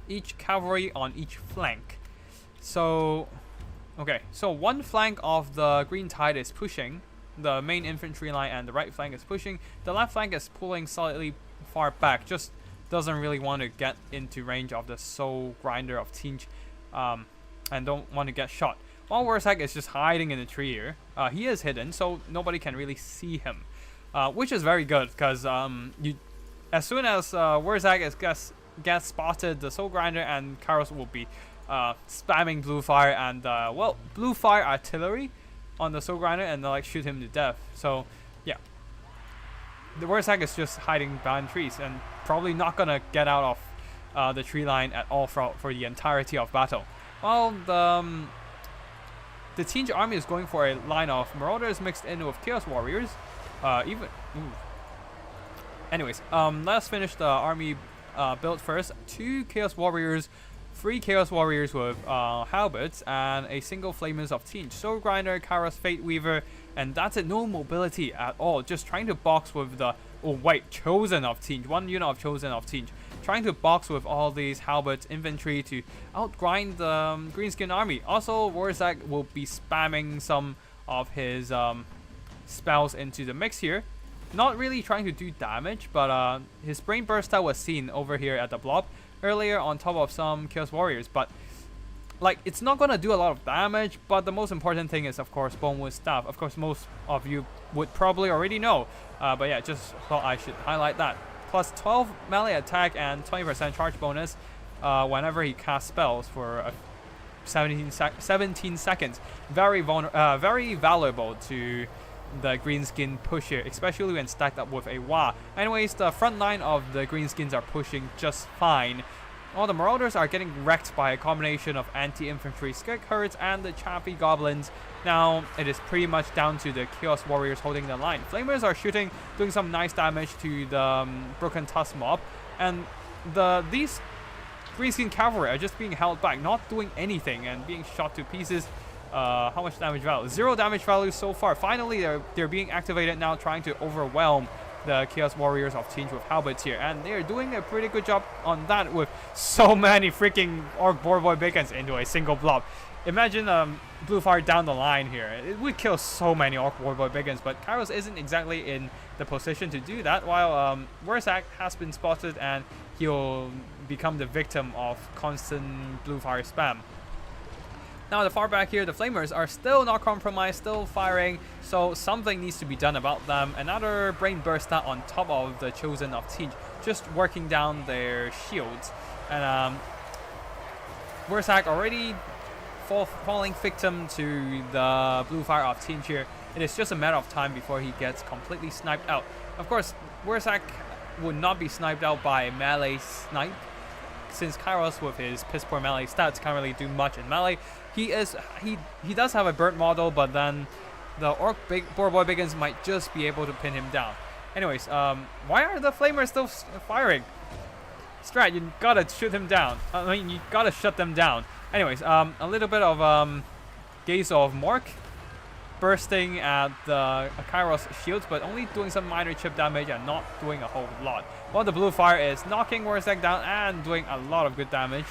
Speaker 1: each cavalry on each flank. So okay, so one flank of the Green Tide is pushing, the main infantry line, and the right flank is pushing. The left flank is pulling slightly far back, just doesn't really want to get into range of the Soul Grinder of Siege, and don't want to get shot. While Warsack is just hiding in the tree here. He is hidden, so nobody can really see him, which is very good, because as soon as Warsack gets spotted, the Soul Grinder and Kairos will be spamming blue fire and blue fire artillery on the Soul Grinder and like shoot him to death. So yeah, the Warsack is just hiding behind trees and probably not gonna get out of the tree line at all for the entirety of battle. While the Siege army is going for a line of Marauders mixed in with Chaos Warriors. Anyways, let's finish the army build first. 2 Chaos Warriors, 3 Chaos Warriors with halberds, and a single Flamers of Siege. Soul Grinder, Kairos Fate Weaver, and that's it. No mobility at all. Just trying to box with the Chosen of Siege. 1 unit of Chosen of Siege. Trying to box with all these halberds infantry to outgrind the Greenskin army. Also, Warsack will be spamming some of his spells into the mix here. Not really trying to do damage, but his Brain Burster was seen over here at the blob earlier on top of some Chaos Warriors, but like it's not gonna do a lot of damage. But the most important thing is, of course, Bonewood Staff. Of course, most of you would probably already know, but yeah, just thought I should highlight that. Plus 12 melee attack and 20% charge bonus whenever he casts spells for 17 seconds. Very valuable to the Greenskin push here, especially when stacked up with a Wa. Anyways, the front line of the Greenskins are pushing just fine. All the Marauders are getting wrecked by a combination of anti-infantry Skirk Herds and the Chaffy Goblins. Now, it is pretty much down to the Chaos Warriors holding the line. Flamers are shooting, doing some nice damage to the Broken Tusk mob. And these Greenskin Cavalry are just being held back, not doing anything, and being shot to pieces. How much damage value? 0 damage value so far. Finally, they're being activated now, trying to overwhelm the Chaos Warriors of Siege with halberds here, and they're doing a pretty good job on that with so many freaking Orc Boar Boy Bacons into a single blob. Imagine blue fire down the line here. It would kill so many Orc Boar Boy Bacons, but Kairos isn't exactly in the position to do that, while Warsack has been spotted and he'll become the victim of constant blue fire spam. Now, the far back here, the Flamers are still not compromised, still firing, so something needs to be done about them. Another Brain Burster on top of the Chosen of Siege, just working down their shields. And Warsack already falling victim to the blue fire of Siege here. It is just a matter of time before he gets completely sniped out. Of course, Warsack would not be sniped out by a melee snipe, since Kairos with his piss poor melee stats can't really do much in melee. He does have a bird model, but then the Orc Boar Boy Bigans might just be able to pin him down. Anyways, why are the Flamers still firing? Strat, you gotta shoot him down. I mean, you gotta shut them down. Anyways, a little bit of Gaze of Mork bursting at the Kairos shields, but only doing some minor chip damage and not doing a whole lot. While the blue fire is knocking Warsack down and doing a lot of good damage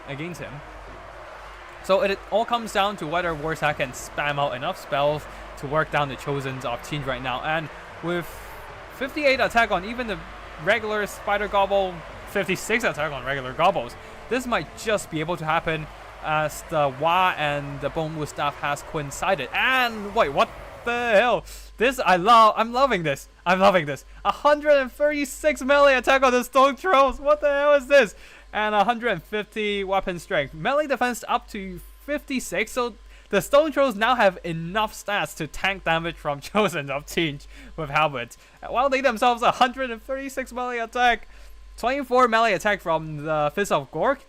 Speaker 1: against him. So it all comes down to whether Warsack can spam out enough spells to work down the Chosens of Teen right now. And with 58 attack on even the regular Spider Gobble, 56 attack on regular Gobbles, this might just be able to happen as the Wa and the Bonewood Staff has coincided. And wait, what the hell? This I'm loving this. 136 melee attack on the Stone Trolls. What the hell is this? And 150 weapon strength. Melee defense up to 56. So the Stone Trolls now have enough stats to tank damage from Chosen of Teen with helmets, while they themselves 136 melee attack. 24 melee attack from the Fist of Gork,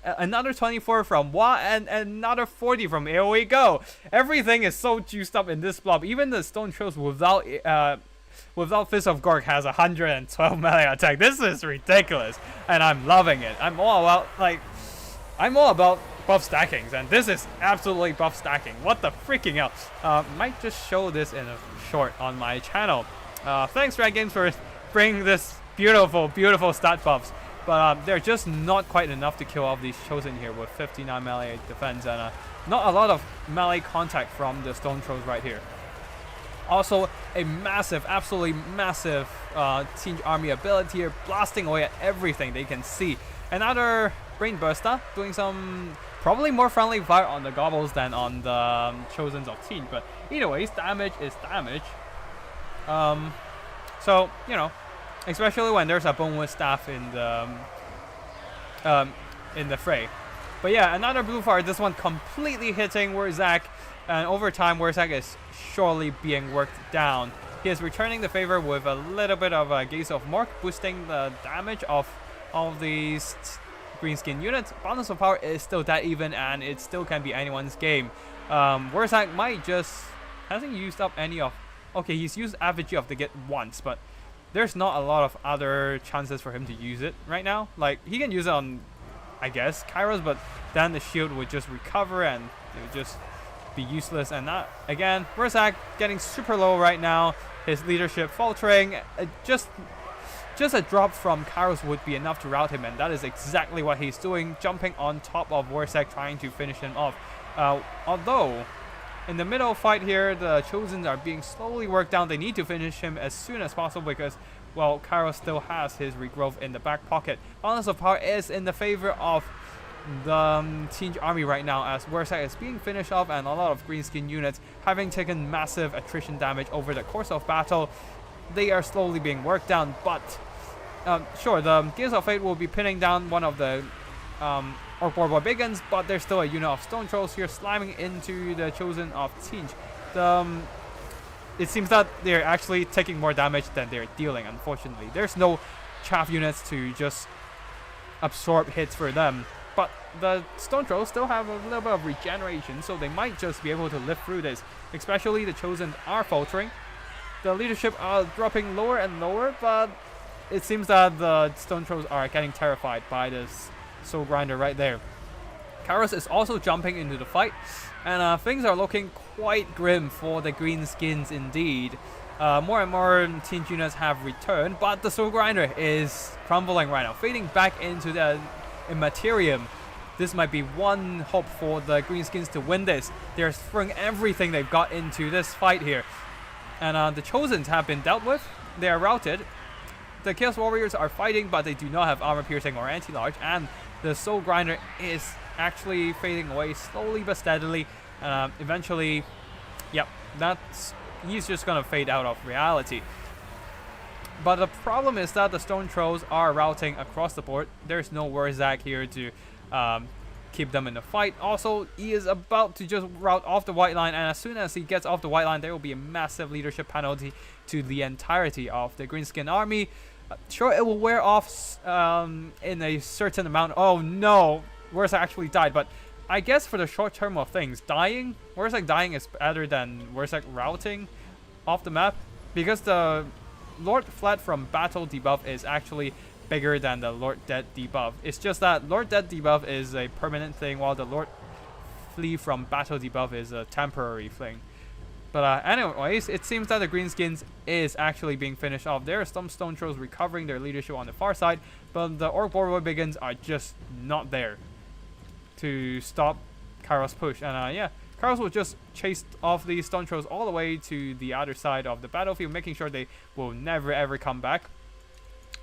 Speaker 1: another 24 from Wa, and another 40 from AoE Go. Everything is so juiced up in this blob. Even the Stone Trolls without Fist of Gork has 112 melee attack. This is ridiculous, and I'm loving it. I'm all about buff stackings, and this is absolutely buff stacking. What the freaking hell? Might just show this in a short on my channel. Thanks Red Games for bringing this beautiful stat buffs, but they're just not quite enough to kill off these Chosen here with 59 melee defense and not a lot of melee contact from the Stone Trolls right here. Also a absolutely massive Teen Army ability here, blasting away at everything they can see. Another Brain Burster doing some probably more friendly fire on the Gobbles than on the Chosens of Teen, but either ways, damage is damage. So you know, especially when there's a Bonewood Staff in the fray. But yeah, another blue fire, this one completely hitting Wurzak, and over time Wurzak is surely being worked down. He is returning the favor with a little bit of a Gaze of Mork, boosting the damage of all of these green skin units. Balance of power is still that even, and it still can be anyone's game. Wurzak might just hasn't used up any of. Okay, he's used Effigy of the Git once, but there's not a lot of other chances for him to use it right now. Like, he can use it on, I guess, Kairos, but then the shield would just recover and it would just be useless. And that, again, Wurzak getting super low right now. His leadership faltering. Just a drop from Kairos would be enough to rout him, and that is exactly what he's doing, jumping on top of Wurzak, trying to finish him off. Although, in the middle fight here, the Chosen are being slowly worked down. They need to finish him as soon as possible because, well, Kairos still has his regrowth in the back pocket. Balance of power is in the favor of the Teen Army right now, as Wurzak is being finished off and a lot of green skin units having taken massive attrition damage over the course of battle. They are slowly being worked down, but sure, the Gears of Fate will be pinning down one of the Orc Boy Biggins, but there's still a unit of Stone Trolls here slamming into the Chosen of Teen. It seems that they're actually taking more damage than they're dealing, unfortunately. There's no chaff units to just absorb hits for them, but the Stone Trolls still have a little bit of regeneration, so they might just be able to live through this. Especially the Chosen are faltering. The leadership are dropping lower and lower, but it seems that the Stone Trolls are getting terrified by this Soul Grinder right there. Kairos is also jumping into the fight, and things are looking quite grim for the green skins indeed. More and more Teen units have returned, but the Soul Grinder is crumbling right now, fading back into the Immaterium. This might be one hope for the green skins to win this. They're throwing everything they've got into this fight here. And the Chosens have been dealt with. They are routed. The Chaos Warriors are fighting, but they do not have armor piercing or anti-large, and the Soul Grinder is actually fading away slowly but steadily. Eventually, yep, he's just gonna fade out of reality. But the problem is that the Stone Trolls are routing across the board. There's no Wurzak here to keep them in the fight. Also, he is about to just rout off the white line, and as soon as he gets off the white line, there will be a massive leadership penalty to the entirety of the Greenskin army. Sure, it will wear off in a certain amount. Oh no, Wurzak actually died, but I guess for the short term of things, Wurzak dying is better than Wurzak routing off the map, because the Lord Fled from Battle debuff is actually bigger than the Lord Dead debuff. It's just that Lord Dead debuff is a permanent thing, while the Lord Flee from Battle debuff is a temporary thing. But anyways, it seems that the Greenskins is actually being finished off. There are some Stone Trolls recovering their leadership on the far side, but the Orc Boy Biggins are just not there to stop Kairos' push. And yeah, Kairos will just chase off these stone trolls all the way to the other side of the battlefield, making sure they will never ever come back.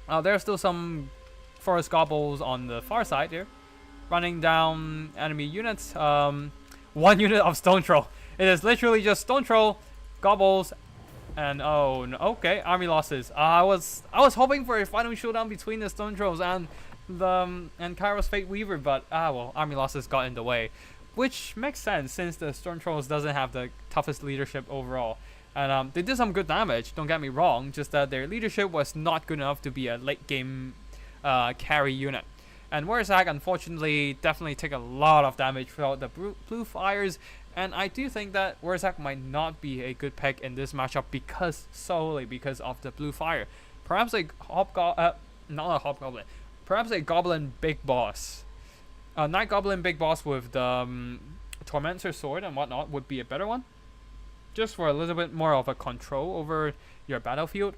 Speaker 1: There are still some forest gobbles on the far side here, running down enemy units. 1 unit of stone troll. It is literally just stone troll, gobbles, and oh no, okay, army losses. I was hoping for a final showdown between the stone trolls and Kairos Fate Weaver, but well, army losses got in the way, which makes sense since the stone trolls doesn't have the toughest leadership overall. And they did some good damage, don't get me wrong, just that their leadership was not good enough to be a late game carry unit. And Warhammer unfortunately definitely take a lot of damage without the blue fires, and I do think that Warhammer might not be a good pick in this matchup solely because of the blue fire. Perhaps a not a hobgoblin, perhaps a goblin big boss. Night goblin big boss with the tormentor sword and whatnot would be a better one, just for a little bit more of a control over your battlefield.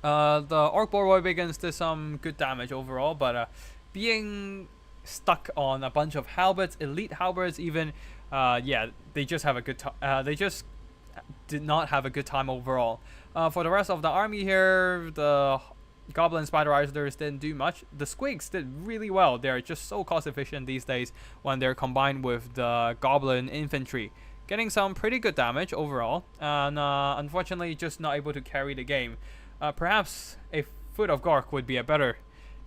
Speaker 1: The Orc Boar Biggins did some good damage overall, but being stuck on a bunch of halberds, elite halberds even, yeah, they just have a good they just did not have a good time overall. For the rest of the army here, the Goblin Spiderizers didn't do much. The Squigs did really well. They're just so cost efficient these days when they're combined with the Goblin Infantry, getting some pretty good damage overall, and unfortunately just not able to carry the game. Perhaps a Foot of Gork would be a better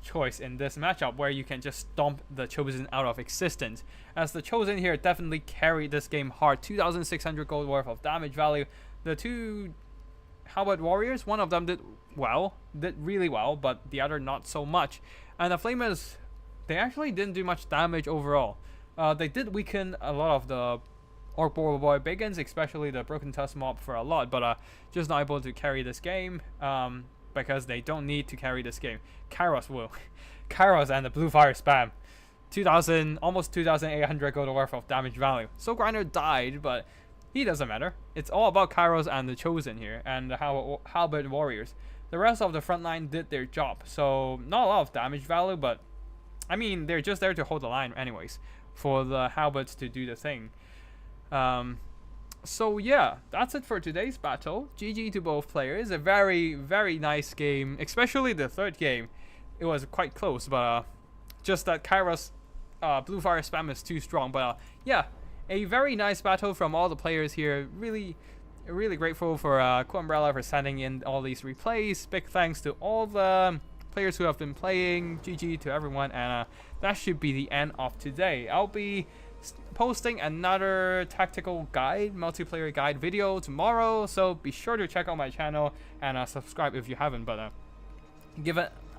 Speaker 1: choice in this matchup, where you can just stomp the Chosen out of existence, as the Chosen here definitely carried this game hard. 2,600 gold worth of damage value. The two Halberd Warriors, one of them did really well, but the other not so much. And the Flamers, they actually didn't do much damage overall. They did weaken a lot of the Orc Boar Biggins, especially the Broken Tusk mob for a lot, but just not able to carry this game, because they don't need to carry this game. Kairos will. Kairos and the blue fire spam. 2,000, almost 2,800 gold worth of damage value. So Grinder died, but he doesn't matter. It's all about Kairos and the Chosen here, and the Halberd Warriors. The rest of the front line did their job, so not a lot of damage value, but I mean, they're just there to hold the line anyways, for the Halberds to do the thing. So yeah, that's it for today's battle. GG to both players. A very, very nice game, especially the third game. It was quite close, but just that Kairos blue fire spam is too strong. But yeah, a very nice battle from all the players here. Really grateful for CoolUmbrella for sending in all these replays. Big thanks to all the players who have been playing. GG to everyone, and that should be the end of today. I'll be posting another tactical guide, multiplayer guide video tomorrow, so be sure to check out my channel and subscribe if you haven't. But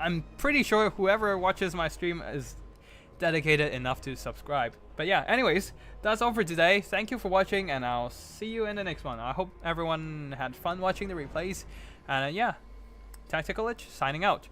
Speaker 1: I'm pretty sure whoever watches my stream is dedicated enough to subscribe. But yeah, anyways, that's all for today. Thank you for watching, and I'll see you in the next one. I hope everyone had fun watching the replays, and yeah, Tactical Lich signing out.